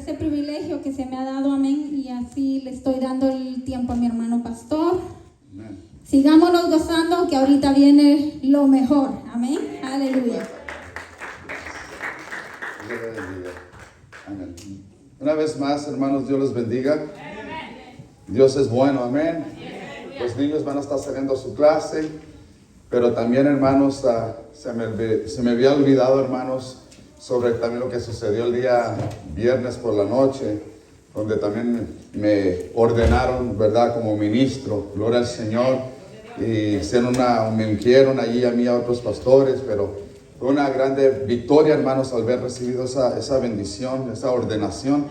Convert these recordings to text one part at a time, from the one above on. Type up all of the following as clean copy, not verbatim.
ese privilegio que se me ha dado, amén, y así le estoy dando el tiempo a mi hermano pastor. Amén. Sigámonos gozando que ahorita viene lo mejor, amén, aleluya. Amén. Una vez más, hermanos, Dios les bendiga. Dios es bueno, amén. Los niños van a estar saliendo a su clase, pero también, hermanos, se me había olvidado, hermanos, sobre también lo que sucedió el día viernes por la noche, donde también me ordenaron, ¿verdad?, como ministro, gloria al Señor, y me ungieron allí a mí a otros pastores, pero fue una grande victoria, hermanos, al haber recibido esa bendición, esa ordenación,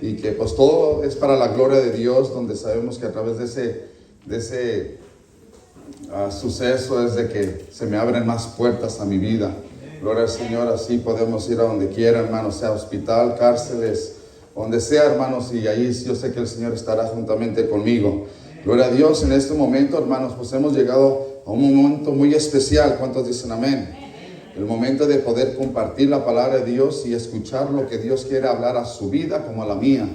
y que pues todo es para la gloria de Dios, donde sabemos que a través de ese suceso es de que se me abren más puertas a mi vida. Gloria al Señor, así podemos ir a donde quiera, hermanos, sea hospital, cárceles, donde sea, hermanos, y ahí yo sé que el Señor estará juntamente conmigo. Gloria a Dios. En este momento, hermanos, pues hemos llegado a un momento muy especial. ¿Cuántos dicen amén? El momento de poder compartir la palabra de Dios y escuchar lo que Dios quiere hablar a su vida como a la mía.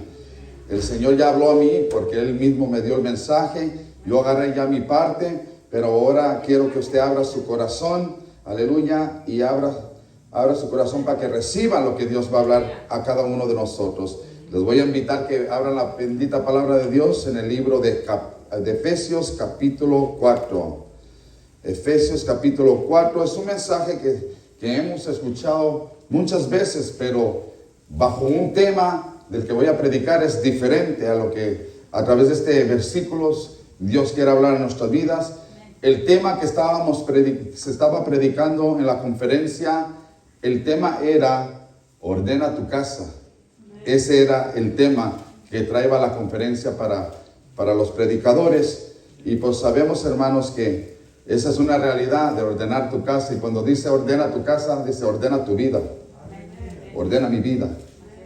El Señor ya habló a mí porque Él mismo me dio el mensaje. Yo agarré ya mi parte, pero ahora quiero que usted abra su corazón, aleluya, y abra su corazón para que reciba lo que Dios va a hablar a cada uno de nosotros. Les voy a invitar que abran la bendita palabra de Dios en el libro de Efesios capítulo 4. Efesios capítulo 4 es un mensaje que hemos escuchado muchas veces, pero bajo un tema del que voy a predicar es diferente a lo que a través de este versículos Dios quiere hablar en nuestras vidas. El tema que se estaba predicando en la conferencia, el tema era ordena tu casa. Ese era el tema que traía la conferencia para los predicadores. Y pues sabemos, hermanos, que esa es una realidad de ordenar tu casa. Y cuando dice ordena tu casa, dice ordena tu vida. Ordena mi vida.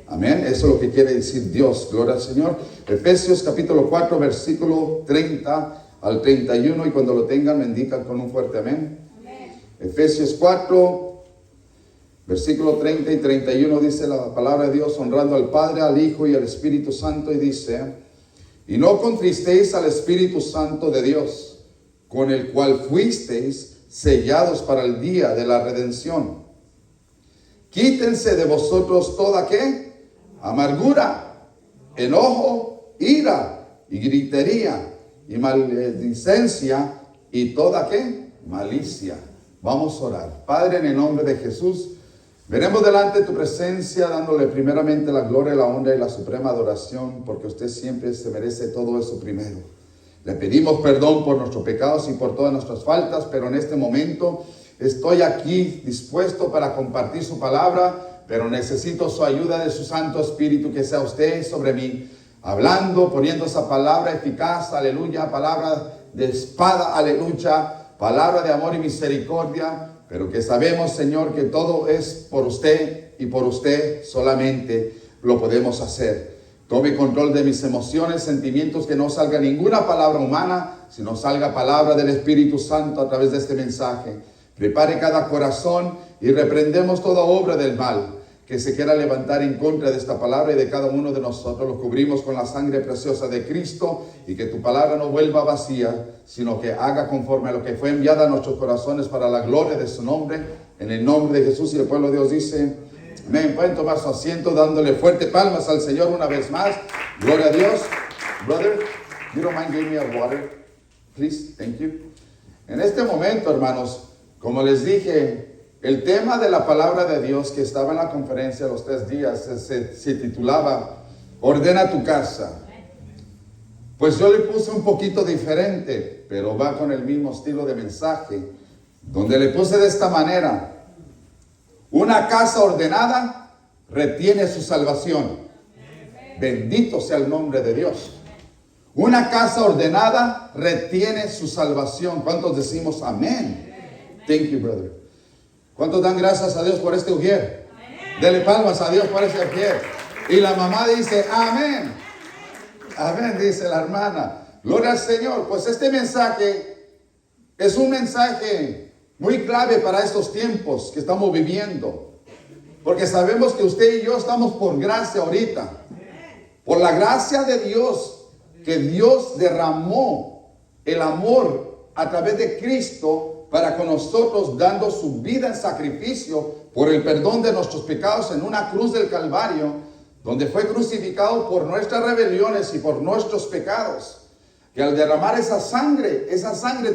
Amén. Eso es lo que quiere decir Dios. Gloria al Señor. Efesios capítulo 4, versículo 30 al 31. Y cuando lo tengan, me indican con un fuerte amén. Efesios 4, versículo 30 y 31 dice la palabra de Dios, honrando al Padre, al Hijo y al Espíritu Santo. Y dice, y no contristéis al Espíritu Santo de Dios, con el cual fuisteis sellados para el día de la redención. Quítense de vosotros toda ¿qué? Amargura, enojo, ira y gritería y maledicencia y toda ¿qué? Malicia. Vamos a orar. Padre, en el nombre de Jesús, venimos delante de tu presencia dándole primeramente la gloria, la honra y la suprema adoración, porque usted siempre se merece todo eso primero. Le pedimos perdón por nuestros pecados y por todas nuestras faltas, pero en este momento estoy aquí dispuesto para compartir su palabra, pero necesito su ayuda de su Santo Espíritu, que sea usted sobre mí, hablando, poniendo esa palabra eficaz, aleluya, palabra de espada, aleluya, palabra de amor y misericordia, pero que sabemos, Señor, que todo es por usted y por usted solamente lo podemos hacer. Tome control de mis emociones, sentimientos, que no salga ninguna palabra humana, sino salga palabra del Espíritu Santo a través de este mensaje. Prepare cada corazón y reprendemos toda obra del mal que se quiera levantar en contra de esta palabra y de cada uno de nosotros. Lo cubrimos con la sangre preciosa de Cristo, y que tu palabra no vuelva vacía, sino que haga conforme a lo que fue enviada a nuestros corazones para la gloria de su nombre, en el nombre de Jesús. Y el pueblo de Dios dice amén. Pueden tomar su asiento dándole fuerte palmas al Señor una vez más. Gloria a Dios. Brother, you don't mind giving me a water, please? Thank you. En este momento, hermanos, como les dije, el tema de la palabra de Dios que estaba en la conferencia los 3 días se titulaba ordena tu casa. Pues yo le puse un poquito diferente, pero va con el mismo estilo de mensaje, donde le puse de esta manera: una casa ordenada retiene su salvación. Bendito sea el nombre de Dios. Una casa ordenada retiene su salvación. ¿Cuántos decimos amén? Thank you, brother. ¿Cuántos dan gracias a Dios por este ujier? Dele palmas a Dios por este ujier. Y la mamá dice amén. Amén, dice la hermana. Gloria al Señor. Pues este mensaje es un mensaje muy clave para estos tiempos que estamos viviendo. Porque sabemos que usted y yo estamos por gracia ahorita. Por la gracia de Dios, que Dios derramó el amor a través de Cristo para con nosotros, dando su vida en sacrificio por el perdón de nuestros pecados en una cruz del Calvario, donde fue crucificado por nuestras rebeliones y por nuestros pecados. Que al derramar esa sangre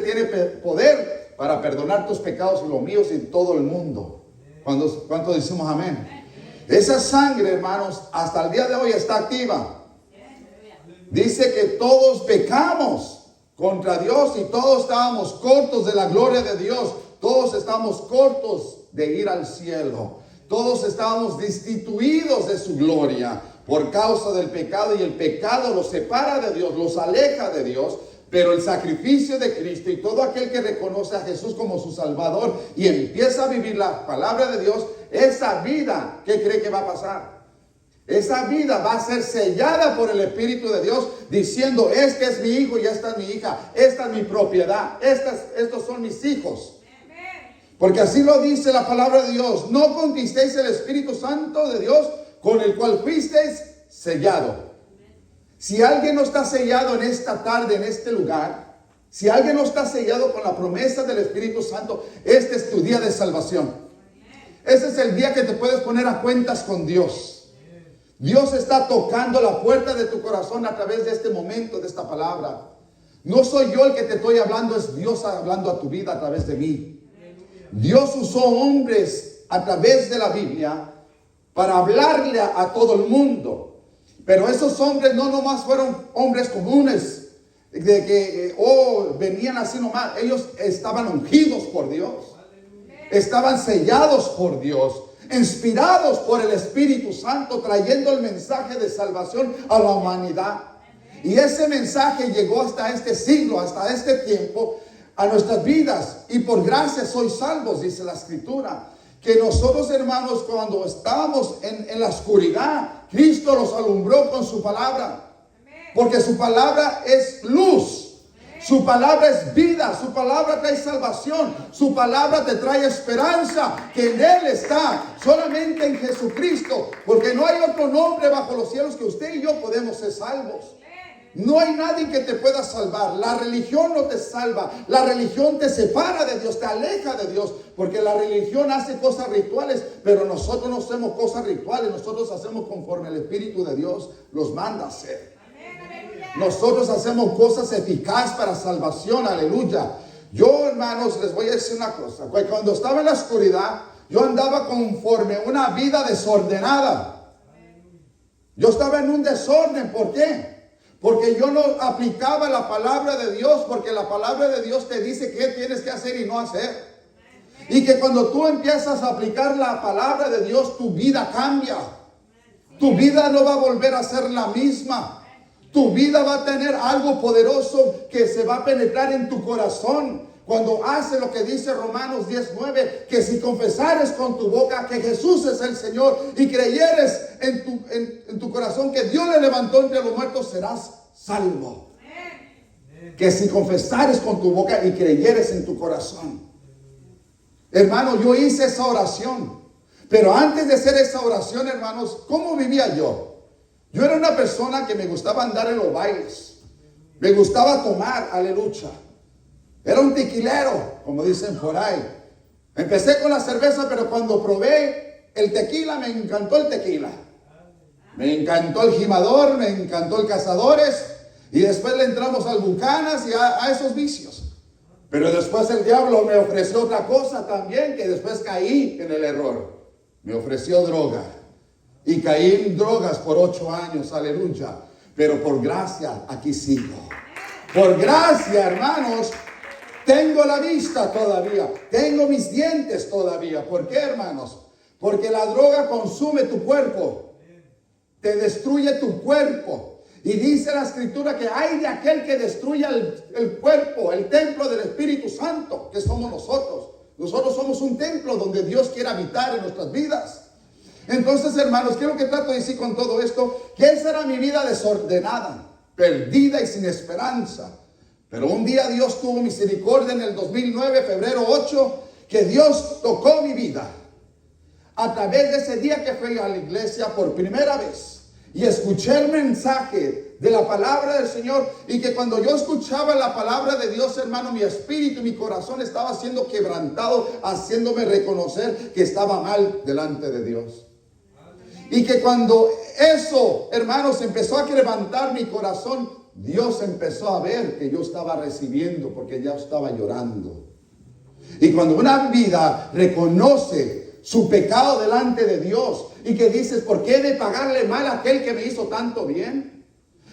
tiene poder para perdonar tus pecados y los míos y todo el mundo. ¿Cuánto decimos amén? Esa sangre, hermanos, hasta el día de hoy está activa. Dice que todos pecamos contra Dios y todos estábamos cortos de la gloria de Dios. Todos estábamos cortos de ir al cielo. Todos estábamos destituidos de su gloria por causa del pecado, y el pecado los separa de Dios, los aleja de Dios. Pero el sacrificio de Cristo, y todo aquel que reconoce a Jesús como su Salvador y empieza a vivir la palabra de Dios, esa vida, ¿qué cree que va a pasar? Esa vida va a ser sellada por el Espíritu de Dios, diciendo: este es mi hijo y esta es mi hija, esta es mi propiedad, estos son mis hijos. Porque así lo dice la palabra de Dios: no conquisteis el Espíritu Santo de Dios, con el cual fuisteis sellado. Si alguien no está sellado en esta tarde, en este lugar, si alguien no está sellado con la promesa del Espíritu Santo, este es tu día de salvación. Ese es el día que te puedes poner a cuentas con Dios. Dios está tocando la puerta de tu corazón a través de este momento, de esta palabra. No soy yo el que te estoy hablando, es Dios hablando a tu vida a través de mí. Dios usó hombres a través de la Biblia para hablarle a todo el mundo. Pero esos hombres no nomás fueron hombres comunes, de que venían así nomás. Ellos estaban ungidos por Dios, estaban sellados por Dios, inspirados por el Espíritu Santo, trayendo el mensaje de salvación a la humanidad. Y ese mensaje llegó hasta este siglo, hasta este tiempo, a nuestras vidas. Y por gracia sois salvos, dice la Escritura. Que nosotros, hermanos, cuando estábamos en la oscuridad, Cristo los alumbró con su palabra. Porque su palabra es luz. Su palabra es vida. Su palabra trae salvación. Su palabra te trae esperanza. Que en Él está. Solamente en Jesucristo. Porque no hay otro nombre bajo los cielos que usted y yo podemos ser salvos. No hay nadie que te pueda salvar. La religión no te salva. La religión te separa de Dios, te aleja de Dios. Porque la religión hace cosas rituales, pero nosotros no hacemos cosas rituales. Nosotros hacemos conforme el Espíritu de Dios los manda a hacer. Nosotros hacemos cosas eficaces para salvación. Aleluya. Yo, hermanos, les voy a decir una cosa. Cuando estaba en la oscuridad, yo andaba conforme una vida desordenada. Yo estaba en un desorden. ¿Por qué? Porque yo no aplicaba la palabra de Dios, porque la palabra de Dios te dice qué tienes que hacer y no hacer. Y que cuando tú empiezas a aplicar la palabra de Dios, tu vida cambia. Tu vida no va a volver a ser la misma. Tu vida va a tener algo poderoso que se va a penetrar en tu corazón. Cuando hace lo que dice Romanos 10:9, que si confesares con tu boca que Jesús es el Señor y creyeres en tu corazón que Dios le levantó entre los muertos, serás salvo. Que si confesares con tu boca y creyeres en tu corazón. Hermano, yo hice esa oración. Pero antes de hacer esa oración, hermanos, ¿cómo vivía yo? Yo era una persona que me gustaba andar en los bailes. Me gustaba tomar, aleluya. Era un tequilero, como dicen por ahí. Empecé con la cerveza, pero cuando probé el tequila, me encantó el tequila. Me encantó el gimador, me encantó el cazadores. Y después le entramos al Bucanas y a esos vicios. Pero después el diablo me ofreció otra cosa también, que después caí en el error. Me ofreció droga. Y caí en drogas por 8 años, aleluya. Pero por gracia, aquí sigo. Por gracia, hermanos, tengo la vista todavía. Tengo mis dientes todavía. ¿Por qué, hermanos? Porque la droga consume tu cuerpo. Te destruye tu cuerpo. Y dice la Escritura que hay de aquel que destruya el cuerpo, el templo del Espíritu Santo, que somos nosotros. Nosotros somos un templo donde Dios quiere habitar en nuestras vidas. Entonces, hermanos, ¿qué es lo que trato de decir con todo esto? Que esa era mi vida desordenada, perdida y sin esperanza. Pero un día Dios tuvo misericordia en el 2009, febrero 8, que Dios tocó mi vida. A través de ese día que fui a la iglesia por primera vez. y escuché el mensaje de la palabra del Señor, y que cuando yo escuchaba la palabra de Dios, hermano, mi espíritu y mi corazón estaba siendo quebrantado, haciéndome reconocer que estaba mal delante de Dios. Y que cuando eso, hermanos, empezó a quebrantar mi corazón, Dios empezó a ver que yo estaba recibiendo, porque ya estaba llorando. Y cuando una vida reconoce su pecado delante de Dios y que dices, ¿por qué he de pagarle mal a aquel que me hizo tanto bien?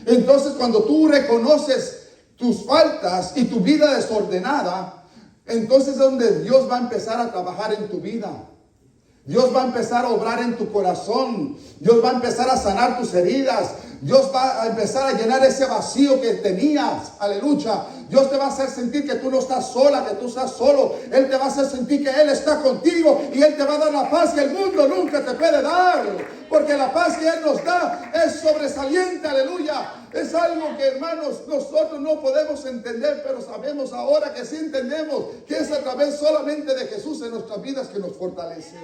Entonces, cuando tú reconoces tus faltas y tu vida desordenada, entonces es donde Dios va a empezar a trabajar en tu vida. Dios va a empezar a obrar en tu corazón. Dios va a empezar a sanar tus heridas. Dios va a empezar a llenar ese vacío que tenías. Aleluya. Dios te va a hacer sentir que tú no estás sola, que tú estás solo. Él te va a hacer sentir que Él está contigo, y Él te va a dar la paz que el mundo nunca te puede dar. Porque la paz que Él nos da es sobresaliente. Aleluya. Es algo que, hermanos, nosotros no podemos entender, pero sabemos ahora que sí entendemos que es a través solamente de Jesús en nuestras vidas que nos fortalece.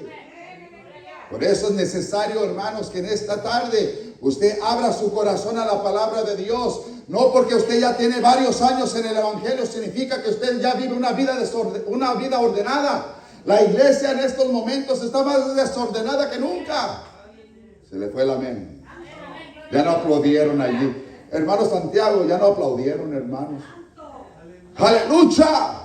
Por eso es necesario, hermanos, que en esta tarde usted abra su corazón a la palabra de Dios. No porque usted ya tiene varios años en el Evangelio significa que usted ya vive una vida ordenada. La iglesia en estos momentos está más desordenada que nunca. Se le fue el amén. Ya no aplaudieron allí. Hermano Santiago, ya no aplaudieron, hermanos. ¡Aleluya!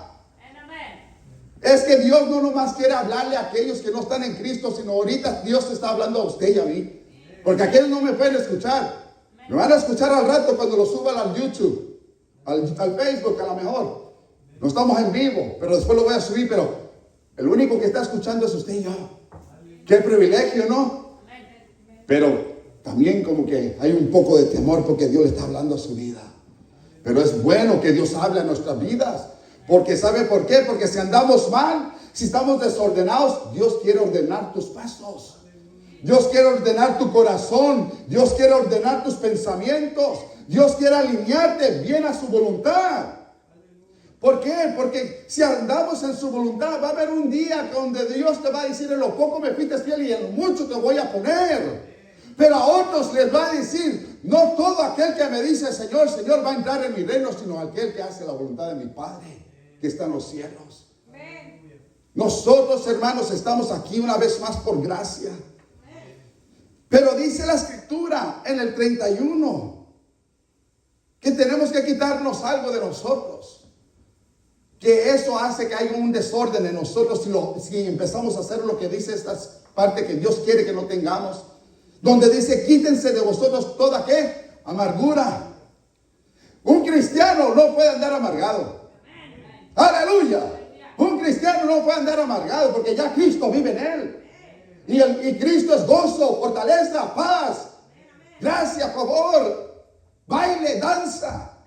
Es que Dios no nomás quiere hablarle a aquellos que no están en Cristo, sino ahorita Dios te está hablando a usted y a mí. Porque aquellos no me pueden escuchar. Me van a escuchar al rato cuando lo suban al YouTube, al Facebook a lo mejor. No estamos en vivo, pero después lo voy a subir. Pero el único que está escuchando es usted y yo. Qué privilegio, ¿no? Pero también como que hay un poco de temor porque Dios le está hablando a su vida. Pero es bueno que Dios hable a nuestras vidas. Porque ¿sabe por qué? Porque si andamos mal, si estamos desordenados, Dios quiere ordenar tus pasos. Dios quiere ordenar tu corazón. Dios quiere ordenar tus pensamientos. Dios quiere alinearte bien a su voluntad. ¿Por qué? Porque si andamos en su voluntad, va a haber un día donde Dios te va a decir, en lo poco me fuiste fiel y en lo mucho te voy a poner. Pero a otros les va a decir, no todo aquel que me dice Señor, Señor va a entrar en mi reino, sino aquel que hace la voluntad de mi Padre que está en los cielos. Nosotros, hermanos, estamos aquí una vez más por gracia. Pero dice la Escritura en el 31 que tenemos que quitarnos algo de nosotros, que eso hace que haya un desorden en nosotros si empezamos a hacer lo que dice esta parte que Dios quiere que no tengamos, donde dice quítense de vosotros toda ¿qué? Amargura. Un cristiano no puede andar amargado. Aleluya. Un cristiano no puede andar amargado porque ya Cristo vive en él. Y Cristo es gozo, fortaleza, paz, gracia, favor, baile, danza.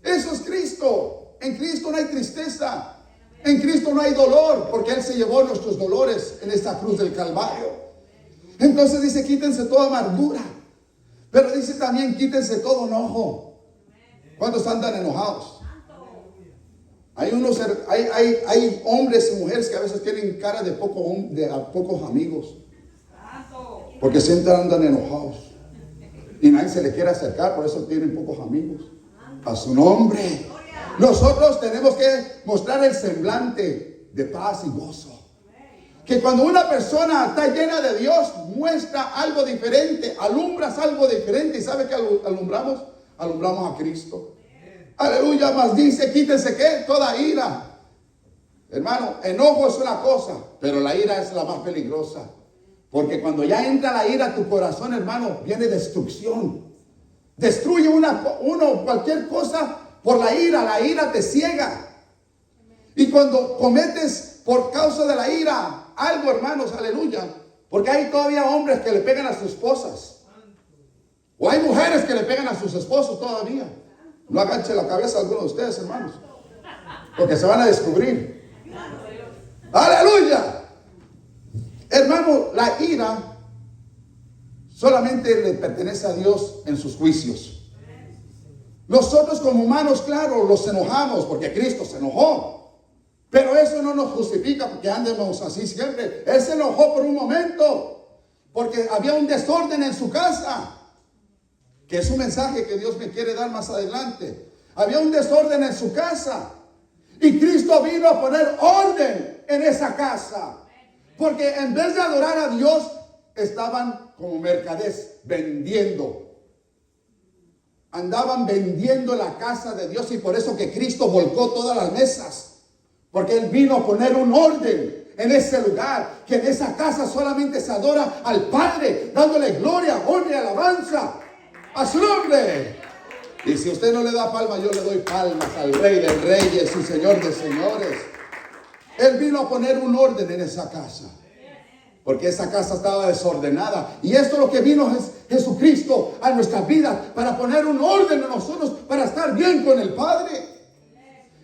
Eso es Cristo. En Cristo no hay tristeza. En Cristo no hay dolor, porque Él se llevó nuestros dolores en esta cruz del Calvario. Entonces dice, quítense toda amargura. Pero dice también, quítense todo enojo. ¿Cuántos andan enojados? Hay hombres y mujeres que a veces tienen cara de pocos amigos. Porque siempre andan enojados. Y nadie se le quiere acercar, por eso tienen pocos amigos. A su nombre. Nosotros tenemos que mostrar el semblante de paz y gozo. Que cuando una persona está llena de Dios, muestra algo diferente, alumbras algo diferente. ¿Y sabe qué alumbramos? Alumbramos a Cristo. Aleluya, más dice, quítense ¿qué? Toda ira. Hermano, enojo es una cosa, pero la ira es la más peligrosa. Porque cuando ya entra la ira a tu corazón, hermano, viene destrucción. Destruye cualquier cosa por la ira te ciega. Y cuando cometes por causa de la ira algo, hermanos, aleluya, porque hay todavía hombres que le pegan a sus esposas. O hay mujeres que le pegan a sus esposos todavía. No agache la cabeza a alguno de ustedes, hermanos, porque se van a descubrir. ¡Aleluya! Hermano, la ira solamente le pertenece a Dios en sus juicios. Nosotros como humanos, claro, los enojamos porque Cristo se enojó. Pero eso no nos justifica porque andemos así siempre. Él se enojó por un momento porque había un desorden en su casa. que es un mensaje que Dios me quiere dar más adelante. Había un desorden en su casa y Cristo vino a poner orden en esa casa, porque en vez de adorar a Dios estaban como mercaderes vendiendo. Andaban vendiendo la casa de Dios, y por eso que Cristo volcó todas las mesas, porque Él vino a poner un orden en ese lugar, que en esa casa solamente se adora al Padre, dándole gloria, honra y alabanza a su nombre. Y si usted no le da palmas, yo le doy palmas al Rey de Reyes y Señor de Señores. Él vino a poner un orden en esa casa, porque esa casa estaba desordenada. Y esto es lo que vino Jesucristo a nuestras vidas, para poner un orden en nosotros, para estar bien con el Padre.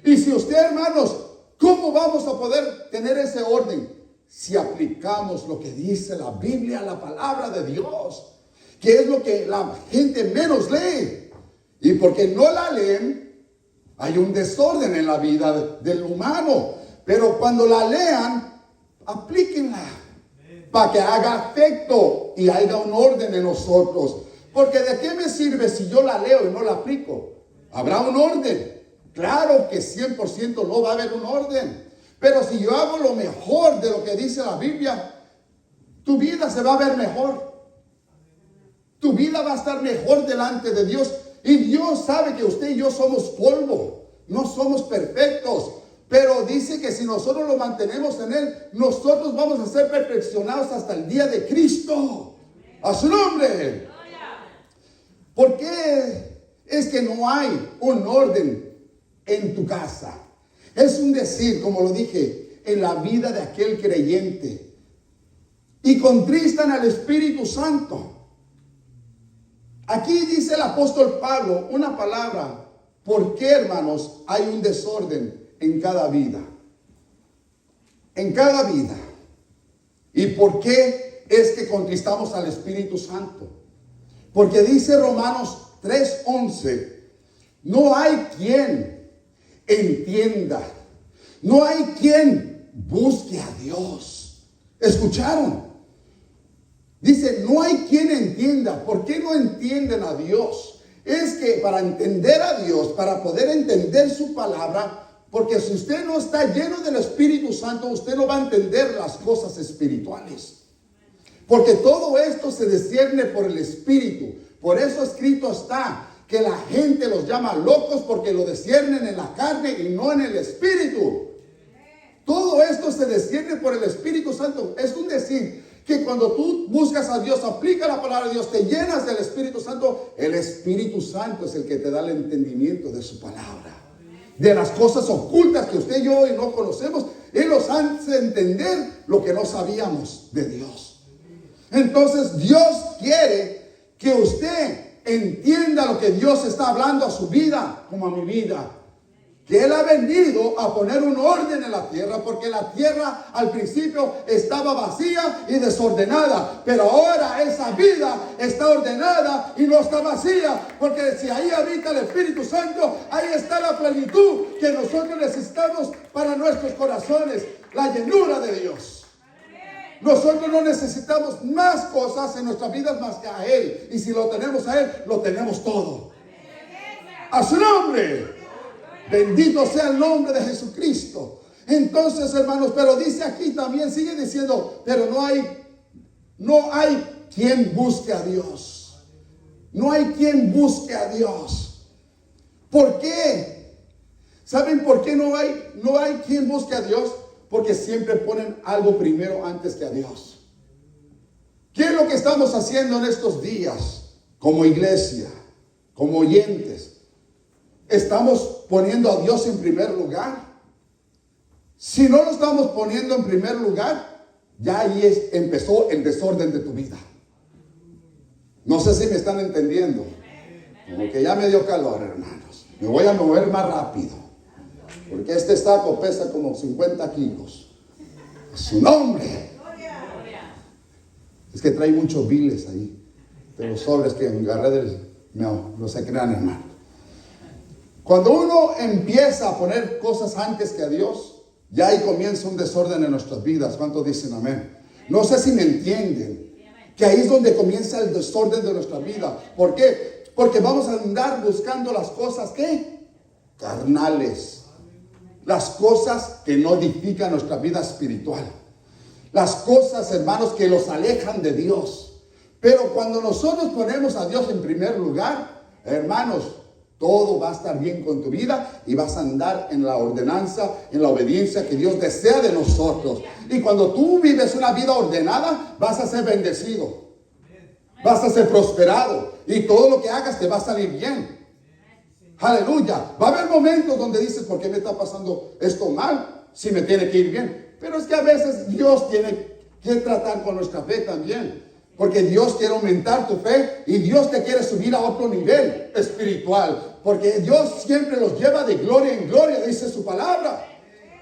Y si usted, hermanos, ¿cómo vamos a poder tener ese orden? Si aplicamos lo que dice la Biblia, la palabra de Dios, que es lo que la gente menos lee. Y porque no la leen, hay un desorden en la vida del humano. Pero cuando la lean, aplíquenla, para que haga efecto y haya un orden en nosotros. Porque ¿de qué me sirve si yo la leo y no la aplico? ¿Habrá un orden? Claro que 100% no va a haber un orden. Pero si yo hago lo mejor de lo que dice la Biblia, tu vida se va a ver mejor. Tu vida va a estar mejor delante de Dios. Y Dios sabe que usted y yo somos polvo. No somos perfectos. Pero dice que si nosotros lo mantenemos en Él, nosotros vamos a ser perfeccionados hasta el día de Cristo. A su nombre. ¿Por qué es que no hay un orden en tu casa? Es un decir, como lo dije, en la vida de aquel creyente. Y contristan al Espíritu Santo. Aquí dice el apóstol Pablo una palabra. ¿Por qué, hermanos, hay un desorden en cada vida? En cada vida. ¿Y por qué es que contristamos al Espíritu Santo? Porque dice Romanos 3:11, no hay quien entienda, no hay quien busque a Dios. ¿Escucharon? Dice, no hay quien entienda. ¿Por qué no entienden a Dios? Es que para entender a Dios, para poder entender su palabra, porque si usted no está lleno del Espíritu Santo, usted no va a entender las cosas espirituales. Porque todo esto se discierne por el Espíritu. Por eso escrito está que la gente los llama locos, porque lo disciernen en la carne y no en el Espíritu. Todo esto se discierne por el Espíritu Santo. Es un decir que cuando tú buscas a Dios, aplica la palabra de Dios, te llenas del Espíritu Santo, el Espíritu Santo es el que te da el entendimiento de su palabra. De las cosas ocultas que usted y yo hoy no conocemos, Él nos hace entender lo que no sabíamos de Dios. Entonces Dios quiere que usted entienda lo que Dios está hablando a su vida como a mi vida. Que Él ha venido a poner un orden en la tierra, porque la tierra al principio estaba vacía y desordenada, pero ahora esa vida está ordenada y no está vacía, porque si ahí habita el Espíritu Santo, ahí está la plenitud que nosotros necesitamos para nuestros corazones, la llenura de Dios. Nosotros no necesitamos más cosas en nuestras vidas más que a Él, y si lo tenemos a Él, lo tenemos todo. A su nombre. Bendito sea el nombre de Jesucristo. Entonces, hermanos, pero dice aquí también, sigue diciendo, pero no hay quien busque a Dios. No hay quien busque a Dios. ¿Por qué? ¿Saben por qué no hay quien busque a Dios? Porque siempre ponen algo primero antes que a Dios. ¿Qué es lo que estamos haciendo en estos días como iglesia, como oyentes? ¿Estamos poniendo a Dios en primer lugar? Si no lo estamos poniendo en primer lugar, ya ahí empezó el desorden de tu vida. No sé si me están entendiendo. Como que ya me dio calor, hermanos. Me voy a mover más rápido, porque este saco pesa como 50 kilos. Su nombre. Es que trae muchos biles ahí, de los sobres que agarré no se crean, hermano. Cuando uno empieza a poner cosas antes que a Dios, ya ahí comienza un desorden en nuestras vidas. ¿Cuántos dicen amén? No sé si me entienden. Que ahí es donde comienza el desorden de nuestra vida. ¿Por qué? Porque vamos a andar buscando las cosas, ¿qué? Carnales. Las cosas que no edifican nuestra vida espiritual. Las cosas, hermanos, que los alejan de Dios. Pero cuando nosotros ponemos a Dios en primer lugar, hermanos, todo va a estar bien con tu vida y vas a andar en la ordenanza, en la obediencia que Dios desea de nosotros. Y cuando tú vives una vida ordenada, vas a ser bendecido. Vas a ser prosperado. Y todo lo que hagas te va a salir bien. Aleluya. Va a haber momentos donde dices, ¿por qué me está pasando esto mal? Si me tiene que ir bien. Pero es que a veces Dios tiene que tratar con nuestra fe también. Porque Dios quiere aumentar tu fe y Dios te quiere subir a otro nivel espiritual. Porque Dios siempre los lleva de gloria en gloria, dice su palabra.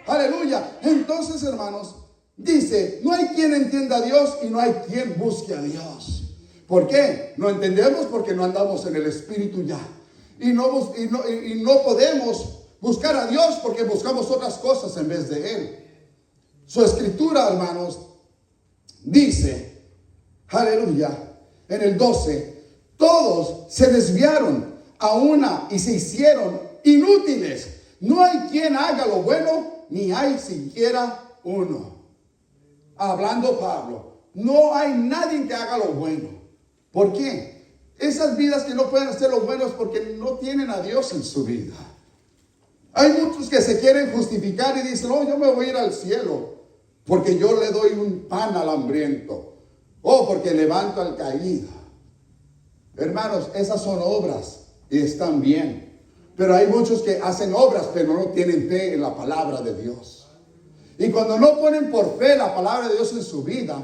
Aleluya. Entonces, hermanos, dice, no hay quien entienda a Dios y no hay quien busque a Dios. ¿Por qué? No entendemos porque no andamos en el espíritu ya. Y no podemos buscar a Dios porque buscamos otras cosas en vez de Él. Su escritura, hermanos, dice, aleluya, en el 12, todos se desviaron a una y se hicieron inútiles. No hay quien haga lo bueno, ni hay siquiera uno. Hablando Pablo, no hay nadie que haga lo bueno. ¿Por qué? Esas vidas que no pueden hacer lo bueno es porque no tienen a Dios en su vida. Hay muchos que se quieren justificar y dicen, yo me voy a ir al cielo porque yo le doy un pan al hambriento. Porque levanto al caído. Hermanos, esas son obras y están bien. Pero hay muchos que hacen obras pero no tienen fe en la palabra de Dios. Y cuando no ponen por fe la palabra de Dios en su vida,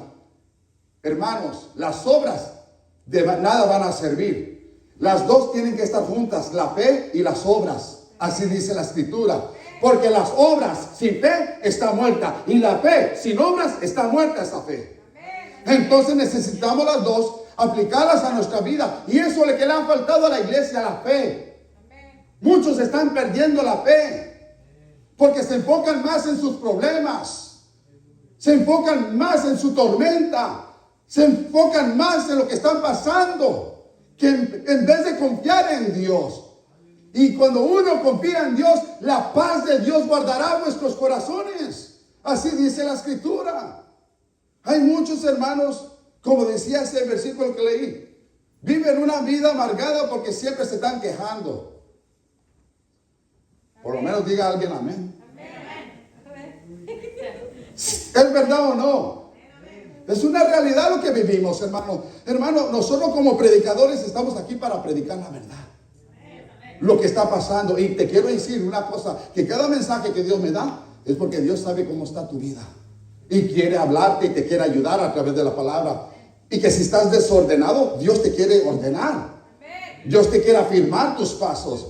hermanos, las obras de nada van a servir. Las dos tienen que estar juntas, la fe y las obras. Así dice la escritura. Porque las obras sin fe está muerta. Y la fe sin obras está muerta esa fe. Entonces necesitamos las dos, aplicarlas a nuestra vida. Y eso es lo que le ha faltado a la iglesia, la fe. Muchos están perdiendo la fe. Porque se enfocan más en sus problemas. Se enfocan más en su tormenta. Se enfocan más en lo que están pasando. Que en vez de confiar en Dios. Y cuando uno confía en Dios, la paz de Dios guardará vuestros corazones. Así dice la escritura. Hay muchos hermanos, como decía ese versículo que leí, viven una vida amargada porque siempre se están quejando. Por lo menos diga alguien amén. ¿Es verdad o no? Es una realidad lo que vivimos, hermano. Hermano, nosotros como predicadores estamos aquí para predicar la verdad. Lo que está pasando. Y te quiero decir una cosa, que cada mensaje que Dios me da es porque Dios sabe cómo está tu vida. Y quiere hablarte y te quiere ayudar a través de la palabra. Y que si estás desordenado, Dios te quiere ordenar. Dios te quiere afirmar tus pasos.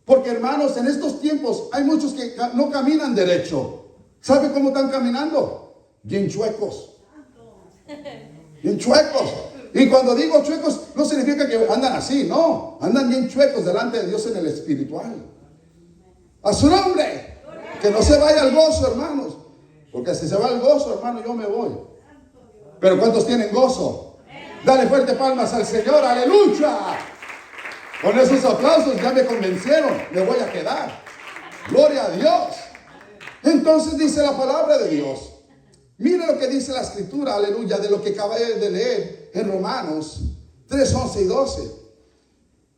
Porque hermanos, en estos tiempos hay muchos que no caminan derecho. ¿Sabe cómo están caminando? Bien chuecos. Bien chuecos. Y cuando digo chuecos, no significa que andan así, no. Andan bien chuecos delante de Dios en el espiritual. A su nombre. Que no se vaya el gozo, hermanos. Porque si se va el gozo, hermano, yo me voy. Pero ¿cuántos tienen gozo? Dale fuerte palmas al Señor, aleluya. Con esos aplausos ya me convencieron, me voy a quedar. Gloria a Dios. Entonces dice la palabra de Dios. Mira lo que dice la escritura, aleluya, de lo que acabé de leer en Romanos 3, 11 y 12.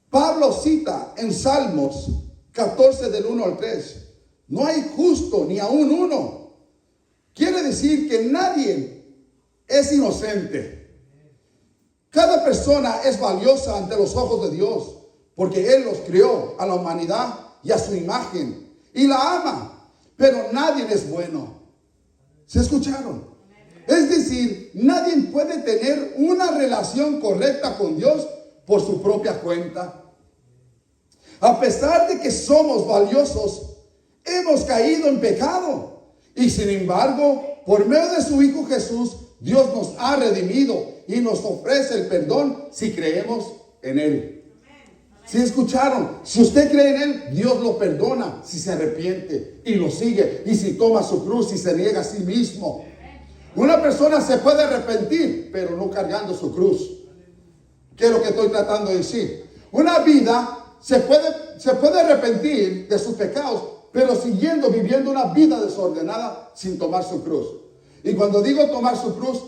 Pablo cita en Salmos 14 del 1 al 3. No hay justo ni aún uno. Quiere decir que nadie es inocente. Cada persona es valiosa ante los ojos de Dios, porque Él los creó a la humanidad y a su imagen, y la ama, pero nadie es bueno. ¿Se escucharon? Es decir, nadie puede tener una relación correcta con Dios por su propia cuenta. A pesar de que somos valiosos, hemos caído en pecado. Y sin embargo, por medio de su Hijo Jesús, Dios nos ha redimido y nos ofrece el perdón si creemos en Él. ¿Sí escucharon? Si usted cree en Él, Dios lo perdona si se arrepiente y lo sigue. Y si toma su cruz y se niega a sí mismo. Una persona se puede arrepentir, pero no cargando su cruz. ¿Qué es lo que estoy tratando de decir? una vida se puede arrepentir de sus pecados, pero viviendo una vida desordenada sin tomar su cruz. Y cuando digo tomar su cruz,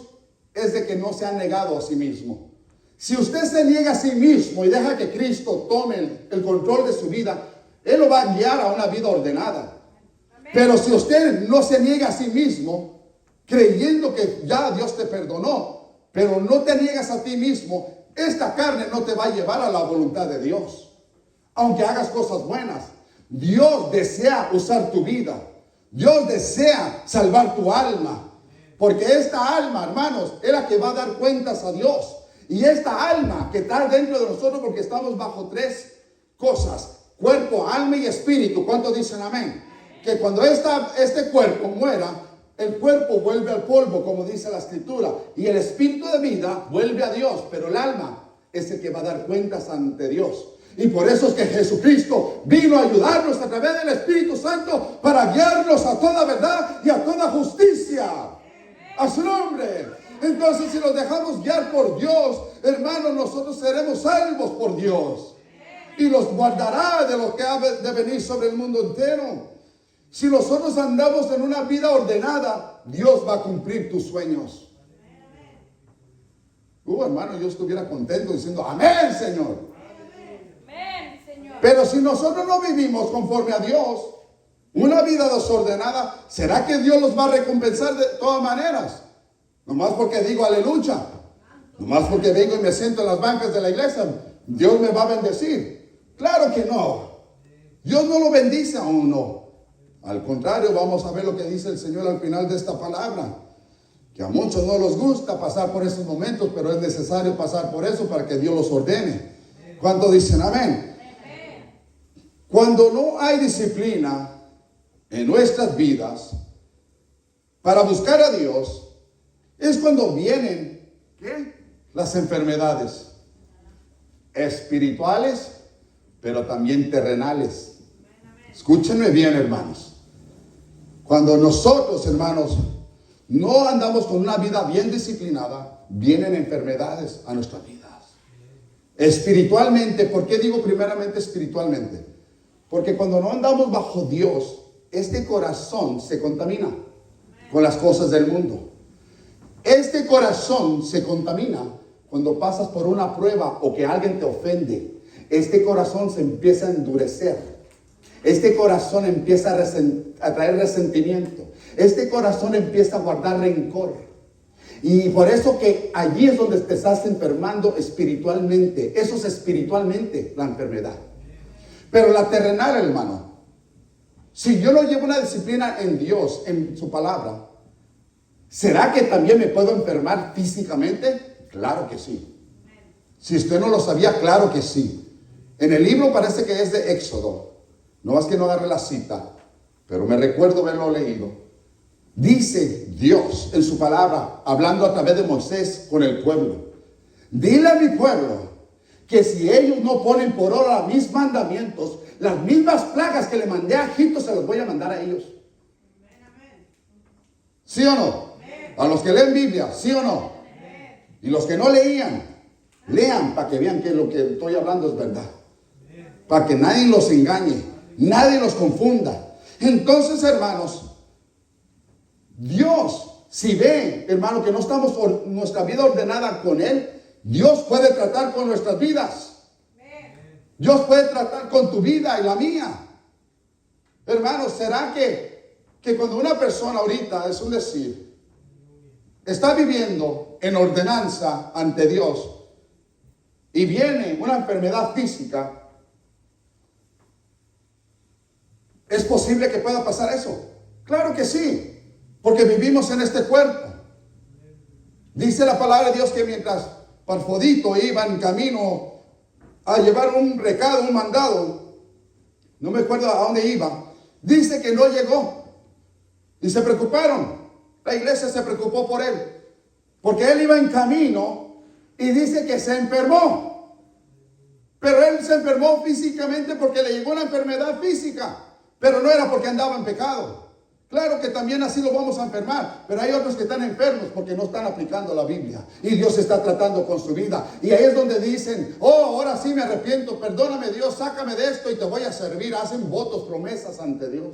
es de que no se ha negado a sí mismo. Si usted se niega a sí mismo y deja que Cristo tome el control de su vida, Él lo va a guiar a una vida ordenada. Pero si usted no se niega a sí mismo, creyendo que ya Dios te perdonó, pero no te niegas a ti mismo, esta carne no te va a llevar a la voluntad de Dios. Aunque hagas cosas buenas, Dios desea usar tu vida. Dios desea salvar tu alma. Porque esta alma, hermanos, es la que va a dar cuentas a Dios. Y esta alma que está dentro de nosotros, porque estamos bajo 3 cosas: cuerpo, alma y espíritu. ¿Cuántos dicen amén? Que cuando este cuerpo muera, el cuerpo vuelve al polvo, como dice la escritura. Y el espíritu de vida vuelve a Dios. Pero el alma es el que va a dar cuentas ante Dios. Y por eso es que Jesucristo vino a ayudarnos a través del Espíritu Santo para guiarnos a toda verdad y a toda justicia. A su nombre. Entonces, si nos dejamos guiar por Dios, hermanos, nosotros seremos salvos por Dios. Y los guardará de lo que ha de venir sobre el mundo entero. Si nosotros andamos en una vida ordenada, Dios va a cumplir tus sueños. Hermano, yo estuviera contento diciendo, amén, Señor. Pero si nosotros no vivimos conforme a Dios, una vida desordenada, ¿será que Dios los va a recompensar de todas maneras? Nomás porque digo aleluya, nomás porque vengo y me siento en las bancas de la iglesia, Dios me va a bendecir. Claro que no. Dios no lo bendice a uno. Al contrario, vamos a ver lo que dice el Señor al final de esta palabra. Que a muchos no les gusta pasar por esos momentos, pero es necesario pasar por eso para que Dios los ordene. ¿Cuántos dicen amén? Cuando no hay disciplina en nuestras vidas para buscar a Dios, es cuando vienen, ¿qué? Las enfermedades espirituales, pero también terrenales. Escúchenme bien, hermanos. Cuando nosotros, hermanos, no andamos con una vida bien disciplinada, vienen enfermedades a nuestras vidas. Espiritualmente, ¿por qué digo primeramente espiritualmente? Porque cuando no andamos bajo Dios, este corazón se contamina con las cosas del mundo. Este corazón se contamina cuando pasas por una prueba o que alguien te ofende. Este corazón se empieza a endurecer. Este corazón empieza a traer resentimiento. Este corazón empieza a guardar rencor. Y por eso que allí es donde te estás enfermando espiritualmente. Eso es espiritualmente la enfermedad. Pero la terrenal, hermano, si yo no llevo una disciplina en Dios, en su palabra, ¿será que también me puedo enfermar físicamente? Claro que sí. Si usted no lo sabía, claro que sí. En el libro parece que es de Éxodo. No es que no agarre la cita, pero me recuerdo haberlo leído. Dice Dios en su palabra, hablando a través de Moisés con el pueblo: dile a mi pueblo que si ellos no ponen por obra mis mandamientos, las mismas plagas que le mandé a Egipto se las voy a mandar a ellos. ¿Sí o no? A los que leen Biblia, ¿sí o no? Y los que no leían, lean para que vean que lo que estoy hablando es verdad. Para que nadie los engañe, nadie los confunda. Entonces, hermanos, Dios, si ve, hermano, que no estamos con nuestra vida ordenada con Él, Dios puede tratar con nuestras vidas. Dios puede tratar con tu vida y la mía. Hermanos, ¿será que cuando una persona ahorita, es un decir, está viviendo en ordenanza ante Dios y viene una enfermedad física, es posible que pueda pasar eso? Claro que sí, porque vivimos en este cuerpo. Dice la palabra de Dios que mientras Parfodito iba en camino a llevar un recado, un mandado, no me acuerdo a dónde iba, dice que no llegó y se preocuparon. La iglesia se preocupó por él porque él iba en camino y dice que se enfermó, pero él se enfermó físicamente porque le llegó una enfermedad física, pero no era porque andaba en pecado, Claro que también así lo vamos a enfermar, pero hay otros que están enfermos porque no están aplicando la Biblia y Dios está tratando con su vida. Y ahí es donde dicen, oh, ahora sí me arrepiento, perdóname Dios, sácame de esto y te voy a servir. Hacen votos, promesas ante Dios.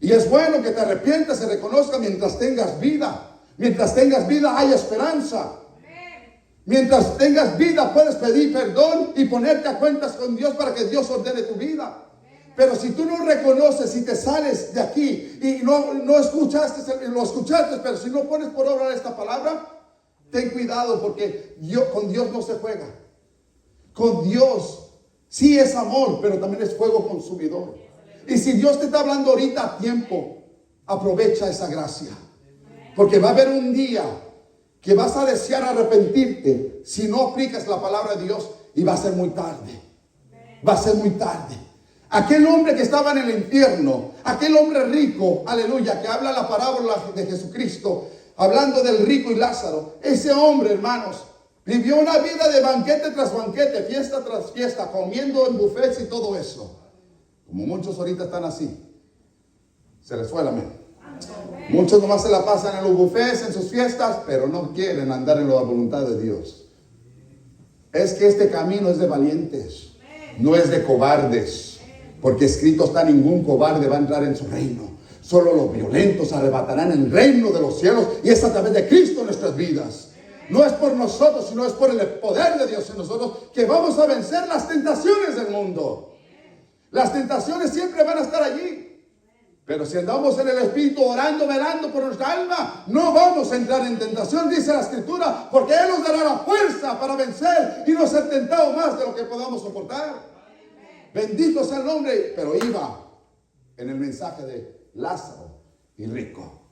Y es bueno que te arrepientas, se reconozca mientras tengas vida. Mientras tengas vida hay esperanza. Mientras tengas vida puedes pedir perdón y ponerte a cuentas con Dios para que Dios ordene tu vida. Pero si tú no reconoces y te sales de aquí y no escuchaste, lo escuchaste, pero si no pones por obra esta palabra, ten cuidado porque con Dios no se juega. Con Dios sí es amor, pero también es fuego consumidor. Y si Dios te está hablando ahorita a tiempo, aprovecha esa gracia. Porque va a haber un día que vas a desear arrepentirte si no aplicas la palabra de Dios y va a ser muy tarde. Va a ser muy tarde. Aquel hombre que estaba en el infierno, aquel hombre rico, aleluya, que habla la parábola de Jesucristo, hablando del rico y Lázaro. Ese hombre, hermanos, vivió una vida de banquete tras banquete, fiesta tras fiesta, comiendo en buffets y todo eso. Como muchos ahorita están así. Se les fue la mente. Muchos nomás se la pasan en los buffets, en sus fiestas, pero no quieren andar en la voluntad de Dios. Es que este camino es de valientes, no es de cobardes. Porque escrito está, ningún cobarde va a entrar en su reino. Solo los violentos arrebatarán el reino de los cielos. Y es a través de Cristo en nuestras vidas. No es por nosotros, sino es por el poder de Dios en nosotros que vamos a vencer las tentaciones del mundo. Las tentaciones siempre van a estar allí. Pero si andamos en el Espíritu orando, velando por nuestra alma, no vamos a entrar en tentación, dice la Escritura. Porque Él nos dará la fuerza para vencer y no ser tentado más de lo que podamos soportar. Bendito sea el nombre, pero iba en el mensaje de Lázaro y rico.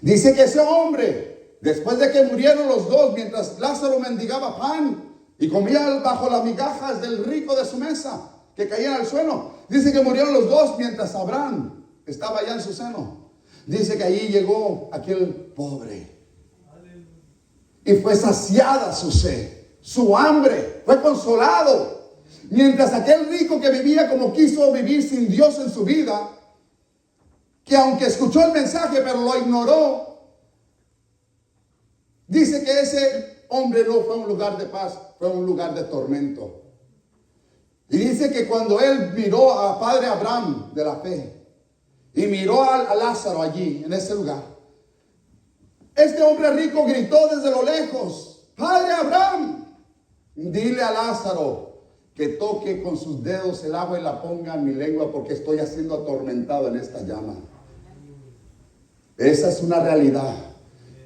Dice que ese hombre, después de que murieron los dos, mientras Lázaro mendigaba pan y comía bajo las migajas del rico de su mesa, que caían al suelo, dice que murieron los dos mientras Abraham estaba allá en su seno. Dice que allí llegó aquel pobre y fue saciada su sed, su hambre, fue consolado. Mientras aquel rico que vivía como quiso vivir sin Dios en su vida, que aunque escuchó el mensaje pero lo ignoró, dice que ese hombre no fue un lugar de paz, fue un lugar de tormento. Y dice que cuando él miró a padre Abraham de la fe y miró a Lázaro allí en ese lugar, este hombre rico gritó desde lo lejos: Padre Abraham, dile a Lázaro que toque con sus dedos el agua y la ponga en mi lengua, porque estoy siendo atormentado en esta llama. Esa es una realidad.